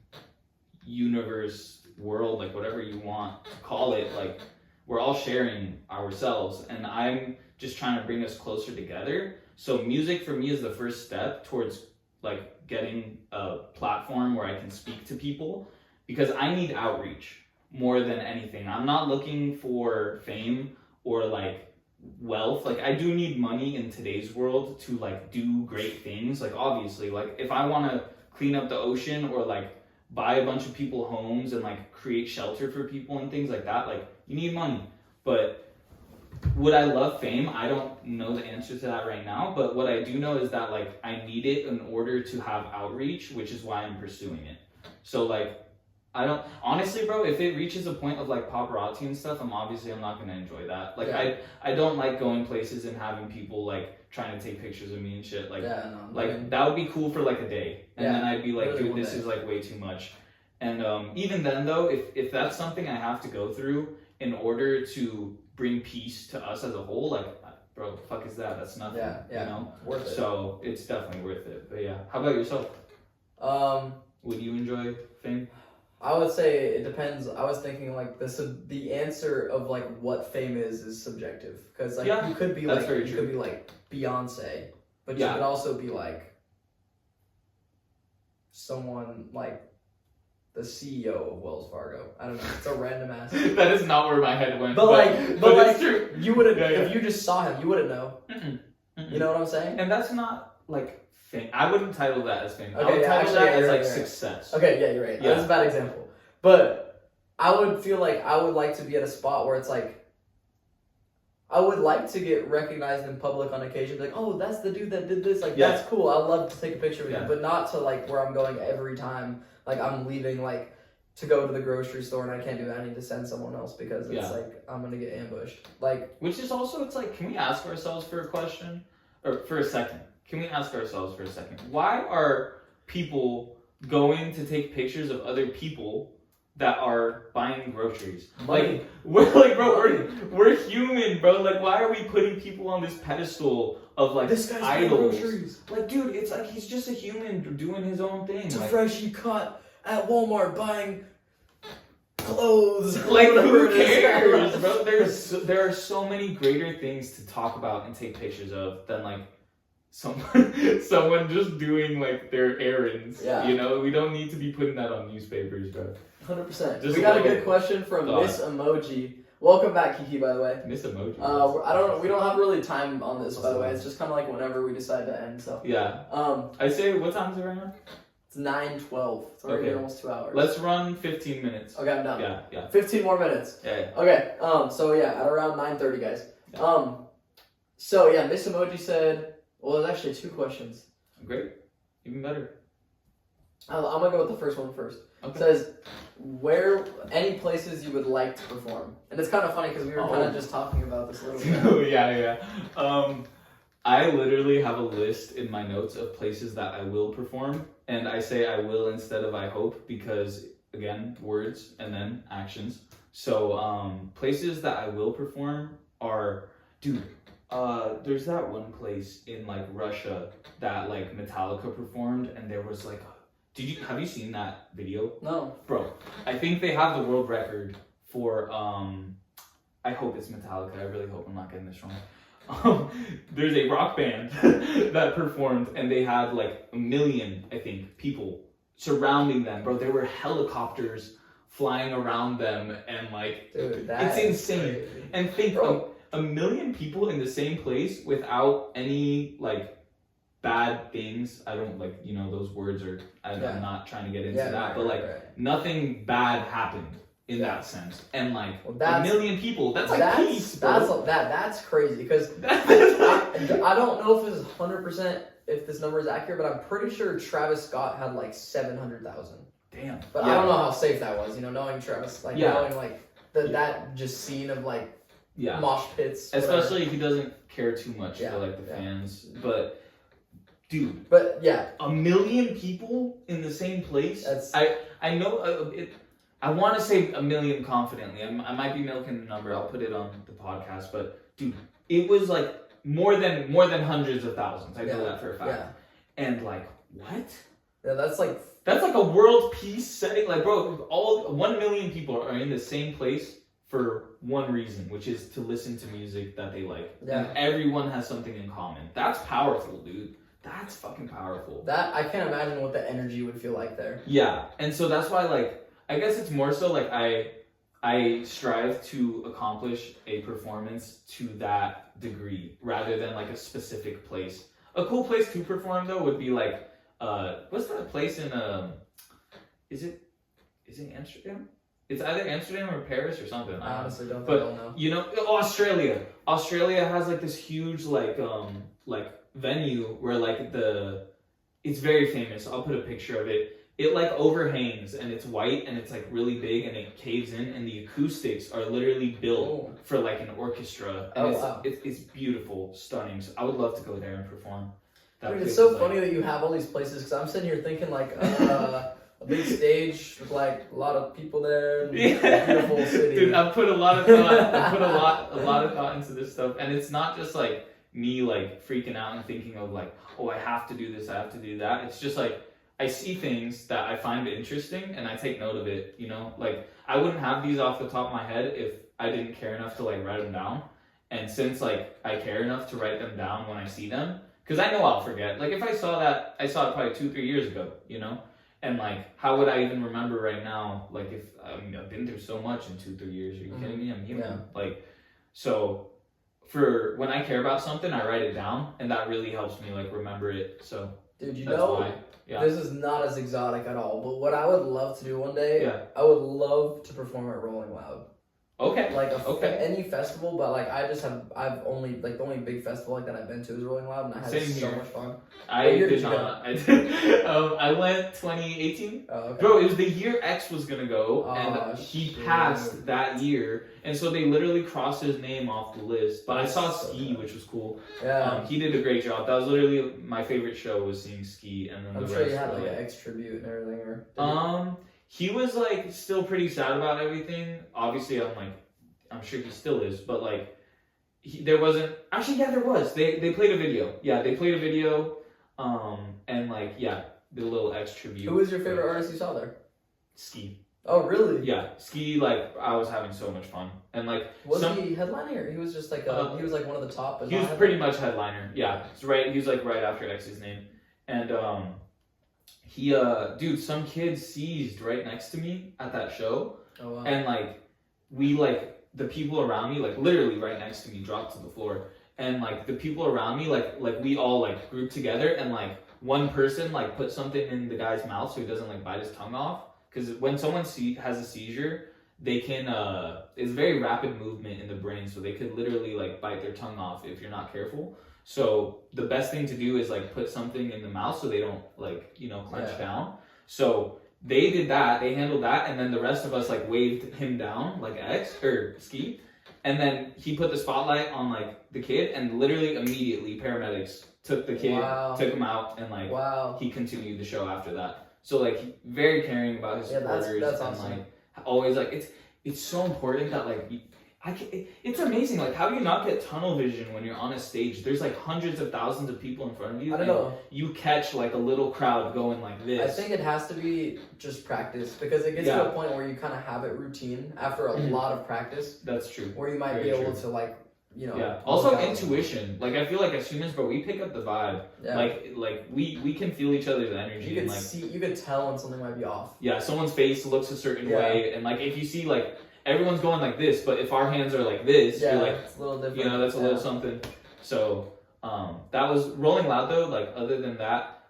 S3: universe, world, like whatever you want to call it. Like, we're all sharing ourselves, and I'm just trying to bring us closer together. So music for me is the first step towards like getting a platform where I can speak to people, because I need outreach more than anything. I'm not looking for fame or like wealth. Like, I do need money in today's world to like do great things. Like, obviously, like if I want to clean up the ocean or like buy a bunch of people homes and like create shelter for people and things like that, like you need money. But would I love fame? I don't know the answer to that right now, but what I do know is that like I need it in order to have outreach, which is why I'm pursuing it. So like, I don't, honestly, bro, if it reaches a point of like paparazzi and stuff, I'm not going to enjoy that. Like, yeah. I don't like going places and having people like trying to take pictures of me and shit. Like, that would be cool for like a day. And then I'd be like, dude, this is like way too much. And even then though, if that's something I have to go through in order to bring peace to us as a whole, like, bro, the fuck is that? That's nothing, you know?
S4: Worth it.
S3: So it's definitely worth it. But yeah, how about yourself? Would you enjoy fame?
S4: I would say it depends. I was thinking like the answer of like what fame is subjective, because like you could be like could be like Beyonce, but you could also be like someone like the CEO of Wells Fargo. I don't know. It's a random ass.
S3: That is not where my head went.
S4: But like true. You wouldn't if you just saw him. You wouldn't know. You know what I'm saying?
S3: And that's not like fame. I wouldn't title that as fame. I would title that as like success.
S4: Okay, yeah, you're right. Yeah. That's a bad example. But I would feel like I would like to be at a spot where it's like I would like to get recognized in public on occasion. Like, oh, that's the dude that did this. Like, that's cool. I'd love to take a picture with him, but not to like where I'm going every time. Like, I'm leaving like to go to the grocery store and I can't do that. I need to send someone else because it's like I'm gonna get ambushed. Like,
S3: which is also, it's like, can we ask ourselves for a question or for a second? Can we ask ourselves for a second? Why are people going to take pictures of other people that are buying groceries? Like, we're like, bro, we're human, bro. Like, why are we putting people on this pedestal of like
S4: this guy's
S3: idols?
S4: Groceries.
S3: Like, dude, it's like he's just a human doing his own thing.
S4: It's a freshly cut at Walmart buying clothes.
S3: Like, who cares, bro? There are so many greater things to talk about and take pictures of than like someone just doing like their errands. You know, we don't need to be putting that on newspapers, bro.
S4: 100%. We got a good question from Miss Emoji. Welcome back, Kiki, by the way.
S3: Miss Emoji.
S4: We don't have really time on this, by the way. It's just kind of like whenever we decide to end. So
S3: yeah. I say, what time is it right now?
S4: It's 9:12. It's already been almost 2 hours.
S3: Let's run 15 minutes.
S4: Okay, I'm done.
S3: Yeah.
S4: 15 more minutes.
S3: Yeah.
S4: Okay. So yeah, at around 9:30, guys.
S3: Yeah.
S4: So yeah, Miss Emoji said. Well, there's actually 2 questions.
S3: Great. Even better.
S4: I'm gonna go with the first one first.
S3: Okay.
S4: It says, where any places you would like to perform, and it's kind of funny because we were kind of just talking about this a little bit.
S3: Oh yeah. I literally have a list in my notes of places that I will perform, and I say I will instead of I hope because again, words and then actions. So places that I will perform are, dude. There's that one place in like Russia that like Metallica performed, and there was like. Have you seen that video?
S4: No.
S3: Bro, I think they have the world record for, I hope it's Metallica, I really hope I'm not getting this wrong. There's a rock band that performed and they had like 1 million, I think, people surrounding them. Bro, there were helicopters flying around them and like,
S4: dude,
S3: it's insane.
S4: Crazy.
S3: And think, 1 million people in the same place without any like, bad things. I don't like, those words are, I'm not trying to get into that, but like nothing bad happened in that sense. And like 1 million people, that's like peace, bro.
S4: That's crazy because I don't know if this is 100% if this number is accurate, but I'm pretty sure Travis Scott had like 700,000.
S3: Damn.
S4: But I don't know how safe that was, knowing Travis, like knowing like that just scene of like mosh pits.
S3: Especially if he doesn't care too much for like the fans, but dude,
S4: but yeah,
S3: 1 million people in the same place. I know I want to say 1 million confidently. I might be milking the number. I'll put it on the podcast. But dude, it was like more than hundreds of thousands. I know that for a fact. Yeah. And like what?
S4: Yeah, that's like
S3: a world peace setting. Like bro, all 1 million people are in the same place for one reason, which is to listen to music that they like. Yeah. And everyone has something in common. That's powerful, dude. That's fucking powerful.
S4: That I can't imagine what the energy would feel like there.
S3: Yeah, and so that's why, like, I guess it's more so like I strive to accomplish a performance to that degree rather than like a specific place. A cool place to perform though would be like, what's that place in is it Amsterdam? It's either Amsterdam or Paris or something.
S4: I honestly don't know.
S3: Australia. Australia has like this huge like venue where like it's very famous. I'll put a picture of it. It like overhangs and it's white and it's like really big and it caves in and the acoustics are literally built for like an orchestra and it's beautiful, stunning. So I would love to go there and perform.
S4: Dude, it's so funny that you have all these places because I'm sitting here thinking like a big stage with like a lot of people there. And beautiful city.
S3: Dude, I've put a lot of thought. I put a lot of thought into this stuff, and it's not just like me like freaking out and thinking of like, oh, I have to do this, I have to do that. It's just like I see things that I find interesting and I take note of it, like I wouldn't have these off the top of my head if I didn't care enough to like write them down. And since like I care enough to write them down when I see them, because I know I'll forget. Like if I saw it probably 2-3 years ago, and like how would I even remember right now? Like if I've been through so much in 2-3 years. Are you kidding me? I'm human. Like so. For when I care about something, I write it down, and that really helps me like remember it. So,
S4: dude, this is not as exotic at all. But what I would love to do one day, I would love to perform at Rolling Loud.
S3: Okay.
S4: Like any festival, but like I've only like the only big festival like that I've been to is Rolling Loud, and I had so much fun.
S3: I did not. I went 2018.
S4: Oh, okay.
S3: Bro, it was the year X was gonna go, and he passed that year, and so they literally crossed his name off the list. But I saw Ski, which was cool.
S4: Yeah.
S3: He did a great job. That was literally my favorite show was seeing Ski, and then
S4: I'm sure you had like an X tribute and everything, or
S3: he was like still pretty sad about everything. Obviously, I'm sure he still is, but like there wasn't. Actually, yeah, there was. They played a video. Yeah, they played a video. And like the little X tribute.
S4: Who was your favorite artist you saw there?
S3: Ski.
S4: Oh really?
S3: Yeah, Ski. Like I was having so much fun, and like
S4: was he headlining or he was just like he was like one of the top.
S3: He was pretty much headliner. Yeah, it's right. He was like right after X's name, and he dude, some kid seized right next to me at that show.
S4: Oh wow.
S3: And like we like the people around me like literally right next to me dropped to the floor, and like the people around me like we all like grouped together and like
S5: one person like put something in the guy's mouth so he doesn't like bite his tongue off. Because when someone has a seizure, they can it's very rapid movement in the brain, so they could literally like bite their tongue off if you're not careful. So the best thing to do is like put something in the mouth so they don't like, you know, clench down. So they did that, they handled that, and then the rest of us like waved him down like ski. And then he put the spotlight on like the kid, and literally immediately paramedics took the kid, took him out, and like he continued the show after that. So like very caring about his supporters,
S4: that's
S5: and
S4: awesome.
S5: like always like it's so important that like it's amazing. Like, how do you not get tunnel vision when you're on a stage? There's like hundreds of thousands of people in front of you.
S4: I don't know.
S5: You catch like a little crowd going like this.
S4: I think it has to be just practice, because it gets to a point where you kind of have it routine after a lot of practice.
S5: That's true.
S4: Where you might be able to like, you know.
S5: Yeah. Also intuition. Like, I feel like as humans, bro, we pick up the vibe. Yeah. Like we can feel each other's energy.
S4: You can
S5: like,
S4: you can tell when something might be off.
S5: Yeah. Someone's face looks a certain way, and like if you see like everyone's going like this, but if our hands are like this, you're like,
S4: it's a little different.
S5: You know, that's a little something. So that was Rolling Loud though. Like, other than that,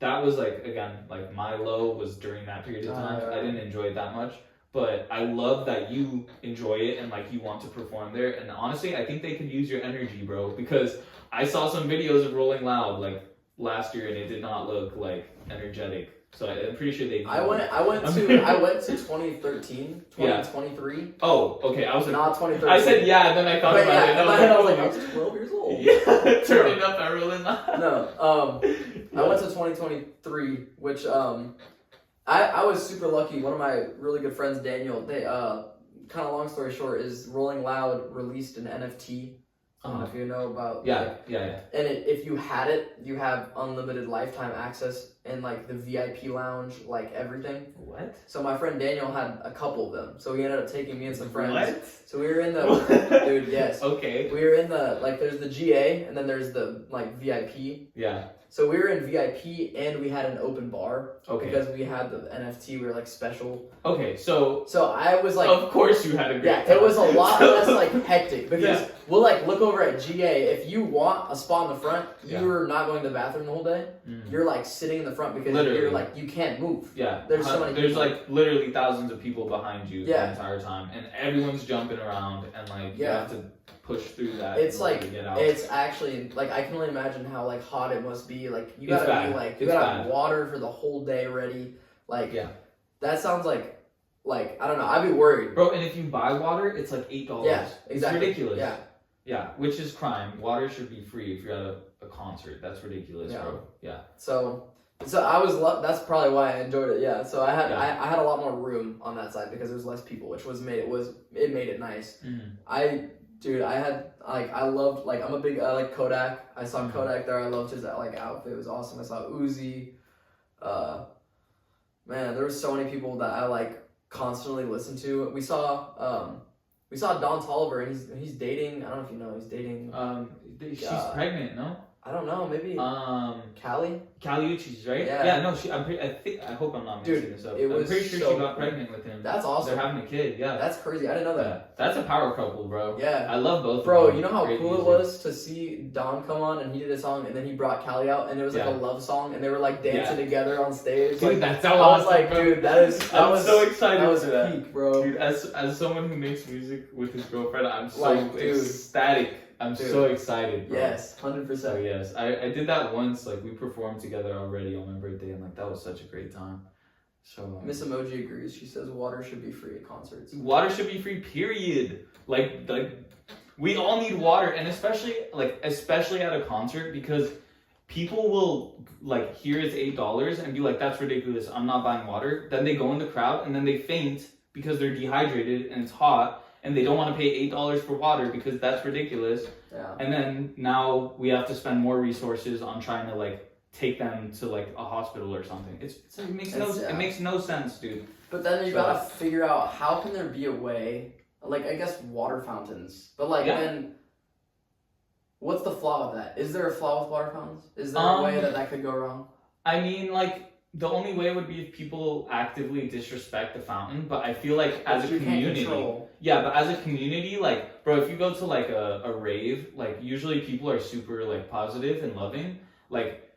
S5: that was like, again, like my low was during that period of time. I didn't enjoy it that much. But I love that you enjoy it and like you want to perform there. And honestly, I think they could use your energy, bro, because I saw some videos of Rolling Loud like last year and it did not look like energetic. So I'm pretty sure they.
S4: I went to 2013, 2023.
S5: Oh, okay. I was like,
S4: not 2013.
S5: I said and then I thought about it.
S4: In my head, I was like, I was 12 years old.
S5: Yeah, turning up at Rolling Loud.
S4: No, I went to 2023, which I was super lucky. One of my really good friends, Daniel, they kind of long story short is Rolling Loud released an NFT. I don't know if you know about.
S5: Yeah.
S4: And if you had it, you have unlimited lifetime access in like the VIP lounge, like everything.
S5: What?
S4: So my friend Daniel had a couple of them. So he ended up taking me and some friends.
S5: What?
S4: So we were in the dude, yes.
S5: Okay.
S4: We were in the like there's the GA and then there's the like VIP.
S5: Yeah.
S4: So we were in VIP and we had an open bar.
S5: Okay.
S4: Because we had the NFT, we were like special.
S5: Okay, so
S4: I was like,
S5: of course you had a great time.
S4: It was a lot less like hectic because we'll like look over at GA. If you want a spot in the front, you're not going to the bathroom the whole day. You're like sitting in the front because you're like you can't move.
S5: Yeah.
S4: There's so many.
S5: There's like literally thousands of people behind you the entire time, and everyone's jumping around, and like you have to push through that.
S4: It's like
S5: to get out.
S4: it's actually like I can only imagine how like hot it must be. Like you gotta be like you
S5: it's
S4: gotta
S5: bad.
S4: have water for the whole day ready. Like that sounds like I don't know. I'd be worried,
S5: bro. And if you buy water, it's like $8.
S4: Yeah, exactly.
S5: It's ridiculous.
S4: Yeah,
S5: which is crime. Water should be free if you're at a concert. That's ridiculous, bro. Yeah.
S4: So I was that's probably why I enjoyed it. Yeah. So I had I had a lot more room on that side because there was less people, which it made it nice. I had I loved I'm a big like Kodak. I saw Kodak there. I loved his outfit. It was awesome. I saw Uzi. Man, there were so many people that I constantly listened to. We saw Don Toliver and he's dating. I don't know if you know he's dating.
S5: She's pregnant, no?
S4: I don't know. Maybe. Callie
S5: Uchis, right?
S4: Yeah.
S5: No. I hope I'm not mixing this up.
S4: I'm
S5: pretty sure she got pregnant with him.
S4: That's awesome.
S5: They're having a kid. Yeah.
S4: That's crazy. I didn't know that.
S5: Yeah. That's a power couple, bro.
S4: Yeah.
S5: I love both.
S4: Bro,
S5: of them.
S4: You know how
S5: Great
S4: cool
S5: music.
S4: it was to see Don come on and he did a song and then he brought Callie out and it was like a love song and they were dancing together on stage.
S5: Dude, that's how
S4: I was
S5: awesome, bro.
S4: dude, that was
S5: so excited.
S4: That was
S5: for that.
S4: peak, bro.
S5: Dude, as someone who makes music with his girlfriend, I'm so ecstatic. I'm so excited, bro.
S4: Yes, 100%.
S5: So yes, I did that once. We performed together already on my birthday, and that was such a great time. So
S4: Miss Emoji agrees. She says water should be free at concerts.
S5: Water should be free. Period. We all need water, and especially at a concert because people will hear it's $8 and be like, "That's ridiculous. I'm not buying water." Then they go in the crowd and then they faint because they're dehydrated and it's hot. And they don't want to pay $8 for water because that's ridiculous.
S4: Yeah.
S5: And then now we have to spend more resources on trying to take them to a hospital or something. It makes no sense, dude.
S4: But then you gotta figure out how can there be a way, I guess water fountains, but then what's the flaw of that? Is there a flaw with water fountains? Is there a way that could go wrong?
S5: I mean, the only way would be if people actively disrespect the fountain, but I feel as a community, but as a community, bro, if you go to a rave, usually people are super positive and loving,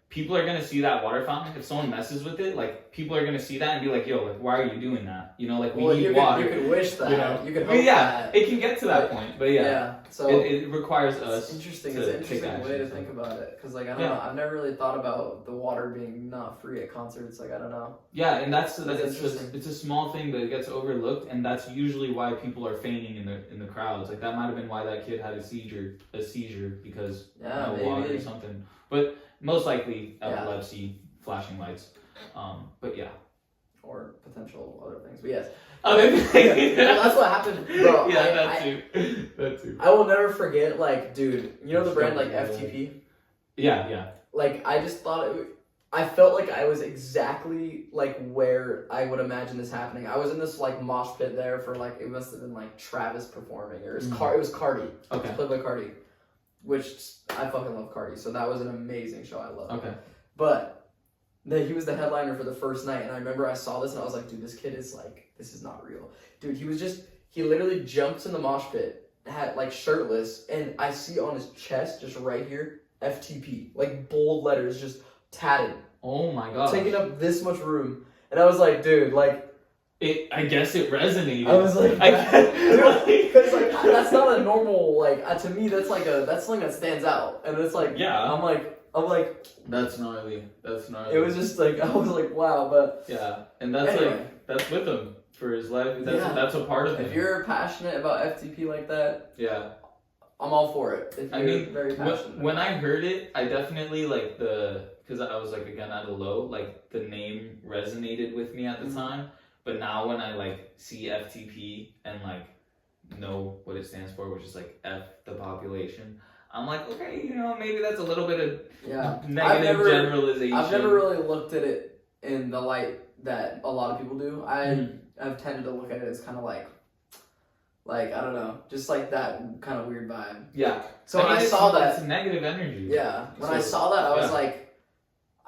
S5: people are gonna see that water fountain. If someone messes with it, like people are gonna see that and be like, "Yo, like why are you doing that?" You know, like we need water.
S4: You could wish that.
S5: You know?
S4: You could hope that.
S5: It can get to that point, but
S4: so
S5: it requires us.
S4: Interesting.
S5: To
S4: it's an interesting
S5: take
S4: way to
S5: action,
S4: think about it, because like I don't know, I've never really thought about the water being not free at concerts. Like I don't know.
S5: Yeah, and that's
S4: interesting.
S5: it's a small thing, but it gets overlooked, and that's usually why people are fainting in the crowds. Like that might have been why that kid had a seizure because no water or something. But most likely epilepsy, flashing lights. But yeah.
S4: Or potential other things. But yes.
S5: Other things.
S4: Well, that's what happened, bro.
S5: That too.
S4: I will never forget, like, dude, you know the brand like FTP?
S5: Yeah.
S4: Like, I just thought I felt like I was exactly like where I would imagine this happening. I was in this like mosh pit there for like, it must have been like Travis performing, or it was Cardi.
S5: Okay.
S4: It was played by Cardi, which I fucking love Cardi. So that was an amazing show. I love.
S5: Okay.
S4: But he was the headliner for the first night, and I remember I saw this and I was like, dude, this kid is like, this is not real. Dude, he literally jumps in the mosh pit, had like shirtless, and I see on his chest, just right here, FTP, like bold letters, just tatted.
S5: Oh my god.
S4: Taking up this much room. And I was like, dude, like,
S5: I guess it resonated.
S4: I was like, because like that's not a normal, like, to me that's something that stands out, and it's like, I'm like,
S5: that's gnarly.
S4: It was just like, I was like, wow, but
S5: yeah, and that's anyway. Like that's with him for his life. That's a part of it.
S4: If you're passionate about FTP like that, I'm all for it. If you're very passionate.
S5: When I heard it, I definitely like because I was like again at a low, like the name resonated with me at the time. But now when I like see FTP and like know what it stands for, which is like F the population, I'm like, okay, maybe that's a little bit of negative generalization. I've
S4: never really looked at it in the light that a lot of people do. I've tended to look at it as kind of like I don't know, just like that kind of weird vibe.
S5: Yeah.
S4: So when I saw that,
S5: it's negative energy.
S4: Yeah. When I saw that, I was like,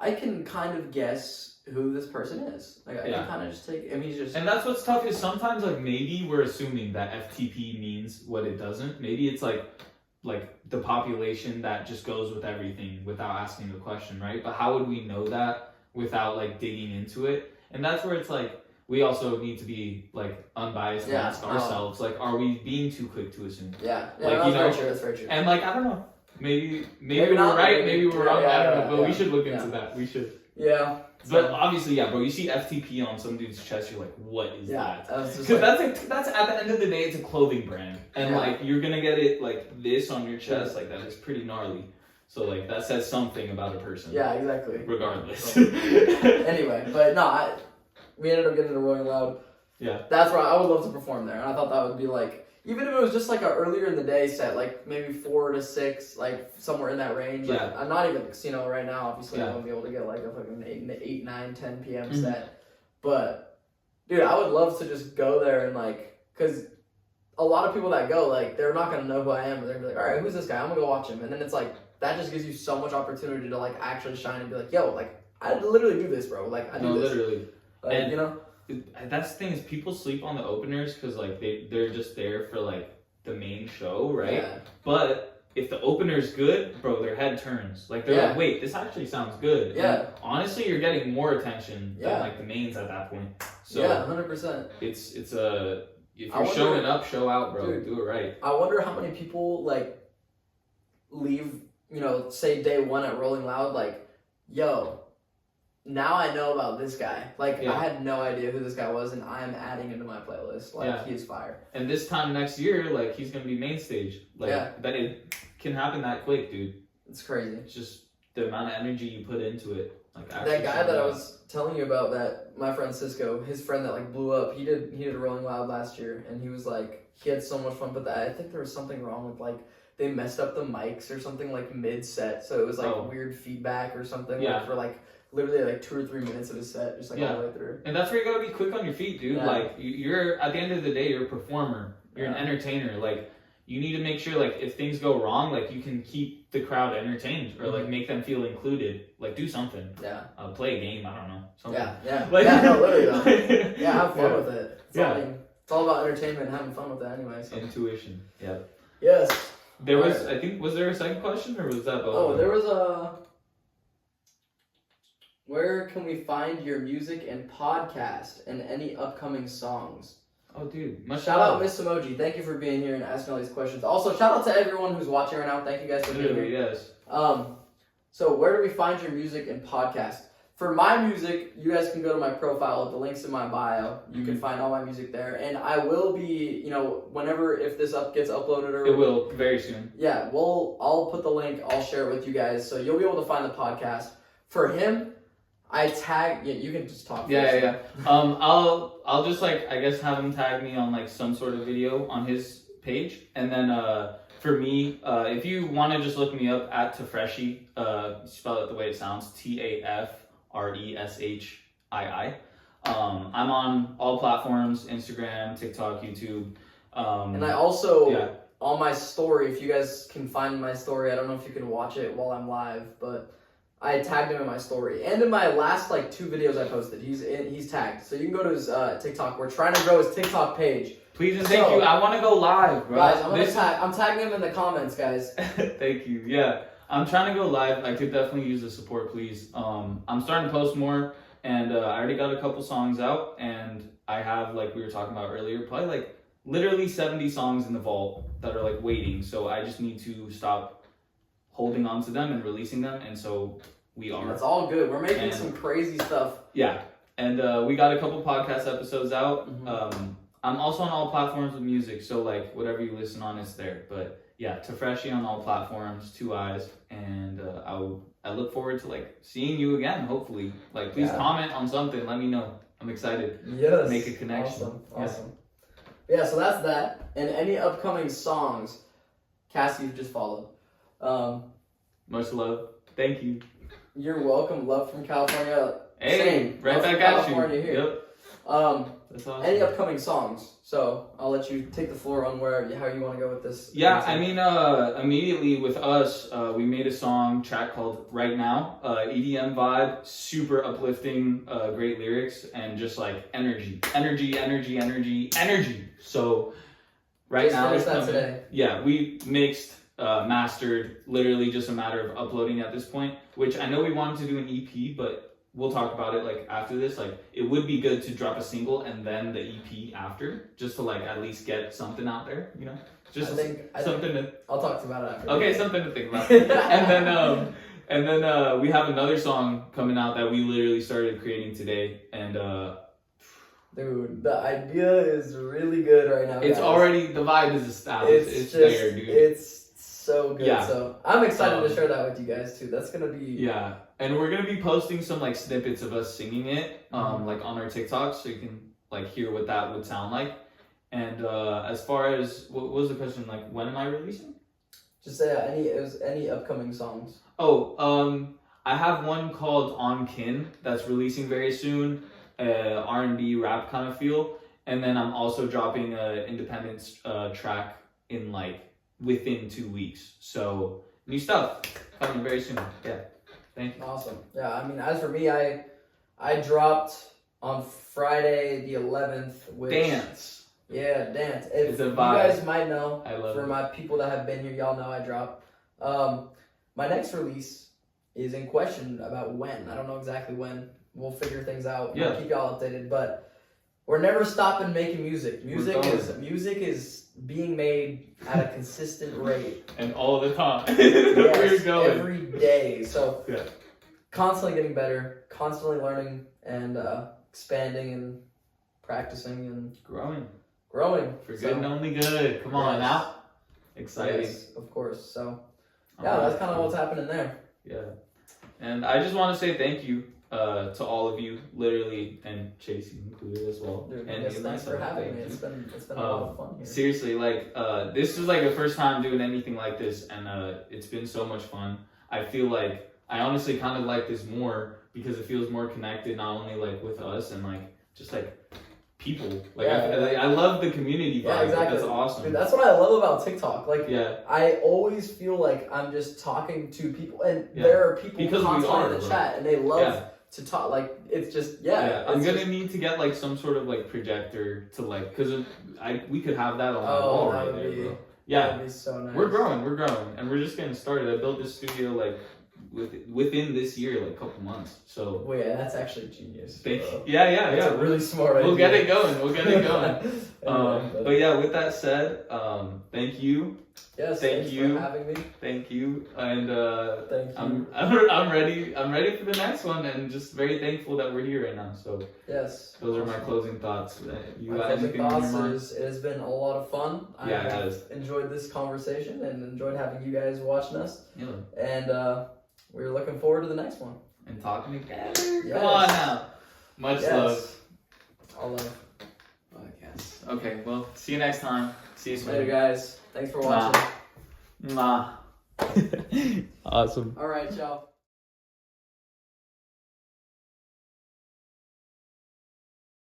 S4: I can kind of guess who this person is. Like I can kind of just take. I mean, he's just.
S5: And that's what's tough is sometimes like maybe we're assuming that FTP means what it doesn't. Maybe it's like the population that just goes with everything without asking the question, right? But how would we know that without like digging into it? And that's where it's like we also need to be like unbiased and ask ourselves, like, are we being too quick to assume?
S4: Yeah,
S5: like,
S4: that's very true.
S5: And like I don't know, maybe we're right, maybe we're wrong. I don't know, but we should look into that. We should.
S4: Yeah.
S5: But obviously, bro, you see FTP on some dude's chest, you're like, what is that? Because that's at the end of the day, it's a clothing brand. And like, you're going to get it like this on your chest, like that is pretty gnarly. So like, that says something about a person.
S4: Yeah, exactly.
S5: Regardless.
S4: Anyway, but no, we ended up getting to Rolling Loud.
S5: Yeah.
S4: That's where I would love to perform there. And I thought that would be like, even if it was just like a earlier in the day set, like maybe 4 to 6, like somewhere in that range. Like, I'm not even casino right now. Obviously, I won't be able to get like a fucking 8, 9, 10 p.m. set. But dude, I would love to just go there and like, because a lot of people that go, like, they're not gonna know who I am. They're gonna be like, all right, who's this guy? I'm gonna go watch him. And then it's like that just gives you so much opportunity to like actually shine and be like, yo, like I literally do this, bro. Like I do this.
S5: Literally.
S4: Like,
S5: that's the thing is people sleep on the openers because like they're just there for like the main show, right?
S4: Yeah.
S5: But if the opener's good, bro, their head turns. Like they're like, wait, this actually sounds good.
S4: Yeah.
S5: And honestly, you're getting more attention than like the mains at that point. So
S4: 100%.
S5: It's if you're showing up, show out, bro. Dude, do it right.
S4: I wonder how many people like leave, say day one at Rolling Loud, like, yo, now I know about this guy. Like, I had no idea who this guy was, and I am adding him to my playlist. Like, he is fire.
S5: And this time next year, like, he's going to be main stage. Like, that it can happen that quick, dude.
S4: It's crazy.
S5: It's just the amount of energy you put into it. Like,
S4: that guy that I was telling you about, that my friend Cisco, his friend that, like, blew up, he did Rolling Loud last year, and he was, like, he had so much fun, but I think there was something wrong with, like, they messed up the mics or something, like, mid-set, so it was, like, weird feedback or something, like, for, like, literally like 2 or 3 minutes of his set, just like all the way through. And
S5: that's where you gotta be quick on your feet, dude. Like you're at the end of the day, you're a performer, you're an entertainer. Like you need to make sure like if things go wrong, like you can keep the crowd entertained or like make them feel included. Like do something.
S4: Yeah.
S5: Play a game. I don't know. Something.
S4: Yeah.
S5: Like,
S4: no, literally though. Have fun with it. It's all about entertainment and having fun with it anyway. So.
S5: Intuition. Yeah.
S4: Yes.
S5: There was. I think was there a second question or was that both?
S4: Oh, there was a. Where can we find your music and podcast and any upcoming songs?
S5: Oh, dude.
S4: Shout out Miss Emoji. Thank you for being here and asking all these questions. Also, shout out to everyone who's watching right now. Thank you guys for being here.
S5: Yes.
S4: So where do we find your music and podcast? For my music, you guys can go to my profile. The link's in my bio. You can find all my music there. And I will be, if this gets uploaded or...
S5: It will, very soon.
S4: Yeah, I'll put the link. I'll share it with you guys. So you'll be able to find the podcast. For him, I tag... Yeah, you can just talk.
S5: Yeah. I'll just, I guess have him tag me on, some sort of video on his page. And then, for me, if you want to just look me up at Tafreshii, spell it the way it sounds, TAFRESHII. I'm on all platforms, Instagram, TikTok, YouTube.
S4: And I also, on my story, if you guys can find my story, I don't know if you can watch it while I'm live, but I tagged him in my story. And in my last 2 videos I posted, he's tagged. So you can go to his TikTok. We're trying to grow his TikTok page.
S5: Please and thank you. I want to go live, bro.
S4: Guys, I'm tagging him in the comments, guys.
S5: Thank you. Yeah. I'm trying to go live. I could definitely use the support, please. I'm starting to post more, and I already got a couple songs out, and I have, we were talking about earlier, probably literally 70 songs in the vault that are waiting. So I just need to stop holding on to them and releasing them, and so we are.
S4: That's all good. We're making some crazy stuff.
S5: Yeah, and we got a couple podcast episodes out.
S4: Mm-hmm.
S5: I'm also on all platforms with music, so whatever you listen on, it's there. But yeah, Tafreshii on all platforms, 2 eyes, and I look forward to seeing you again. Hopefully, please comment on something. Let me know. I'm excited.
S4: Yes.
S5: Make a connection.
S4: Awesome. Yeah. So that's that. And any upcoming songs, Cassie, you've just followed.
S5: Much love. Thank you.
S4: You're welcome. Love from California.
S5: Hey,
S4: same.
S5: right
S4: Love
S5: back
S4: from
S5: at
S4: California
S5: you.
S4: Here.
S5: Yep. That's awesome.
S4: Any upcoming songs? So I'll let you take the floor on how you want to go with this.
S5: Yeah, I mean, immediately with us, we made a track called Right Now. EDM vibe, super uplifting, great lyrics, and just energy. So right now
S4: finished that today.
S5: Yeah, we mixed, mastered, literally just a matter of uploading at this point. Which I know we wanted to do an EP, but we'll talk about it after this. It would be good to drop a single and then the EP after, just to at least get something out there, Just something to.
S4: I'll talk to you about it after.
S5: Okay, something to think about. and then we have another song coming out that we literally started creating today, and
S4: dude, the idea is really good right now.
S5: It's
S4: guys.
S5: already the vibe is established. It's there, dude.
S4: It's so good.
S5: Yeah.
S4: So I'm excited to share that with you guys too. That's gonna be
S5: and we're gonna be posting some snippets of us singing it on our TikTok, so you can hear what that would sound like. And as far as what was the question, when am I releasing?
S4: Just say any upcoming songs.
S5: I have one called On Kin that's releasing very soon, R&B rap kind of feel, and then I'm also dropping an independent track in within 2 weeks. So new stuff coming very soon. Yeah. Thank you.
S4: Awesome. Yeah, I mean, as for me, I dropped on Friday the 11th with
S5: Dance.
S4: Yeah, Dance. If
S5: It's a
S4: you
S5: vibe.
S4: guys might know,
S5: I love
S4: for
S5: it.
S4: my people that have been here, y'all know I dropped. My next release is in question about when. I don't know exactly when. We'll figure things out.
S5: Yeah.
S4: We'll keep y'all updated, but we're never stopping making music. Music is being made at a consistent rate.
S5: And all the time.
S4: Yes,
S5: We're going.
S4: every day. So
S5: Yeah.
S4: constantly getting better, constantly learning and expanding and practicing and
S5: Growing. For good and only good. Come on now. Exciting.
S4: Yes, of course. So yeah, that's kind of what's happening there.
S5: Yeah. And I just want to say thank you to all of you, literally, and Chase included as well.
S4: Dude,
S5: and
S4: yes,
S5: you
S4: thanks for
S5: myself,
S4: having
S5: thank
S4: me.
S5: you.
S4: It's been a lot of fun here.
S5: Seriously, this is the first time doing anything like this, and it's been so much fun. I feel I honestly kind of like this more because it feels more connected, not only with us and just people. I love the community vibe.
S4: Yeah, exactly.
S5: That's awesome.
S4: Dude, that's what I love about TikTok.
S5: Yeah.
S4: I always feel like I'm just talking to people, and there are people
S5: Because we
S4: constantly
S5: are,
S4: in the
S5: bro.
S4: chat, and they love to talk. It's just
S5: I'm
S4: it's
S5: gonna
S4: just-
S5: need to get some sort of projector to because we could have that on the
S4: Oh,
S5: wall
S4: that
S5: right
S4: would
S5: there,
S4: be
S5: bro. Yeah,
S4: that'd be so nice.
S5: we're growing, and we're just getting started. I built this studio within this year, like a couple months. So
S4: well, yeah, that's actually genius.
S5: yeah.
S4: That's a really smart idea.
S5: We'll get it going. But yeah, with that said, thank you.
S4: Yes,
S5: thank you
S4: for having me.
S5: Thank you, and
S4: thank you.
S5: I'm ready. I'm ready for the next one, and just very thankful that we're here right now. So
S4: yes,
S5: those are my closing thoughts. You
S4: my
S5: got anything on your mind?
S4: it has been a lot of fun.
S5: Yeah, it
S4: I
S5: has.
S4: enjoyed this conversation and enjoyed having you guys watching us.
S5: Yeah.
S4: And we're looking forward to the next one.
S5: And talking together.
S4: Yes.
S5: Come on now. Much love.
S4: All love.
S5: Yes. Okay. Well, see you next time. See you soon.
S4: Later, guys. Thanks for watching.
S5: Mwah. Awesome.
S4: All right, ciao.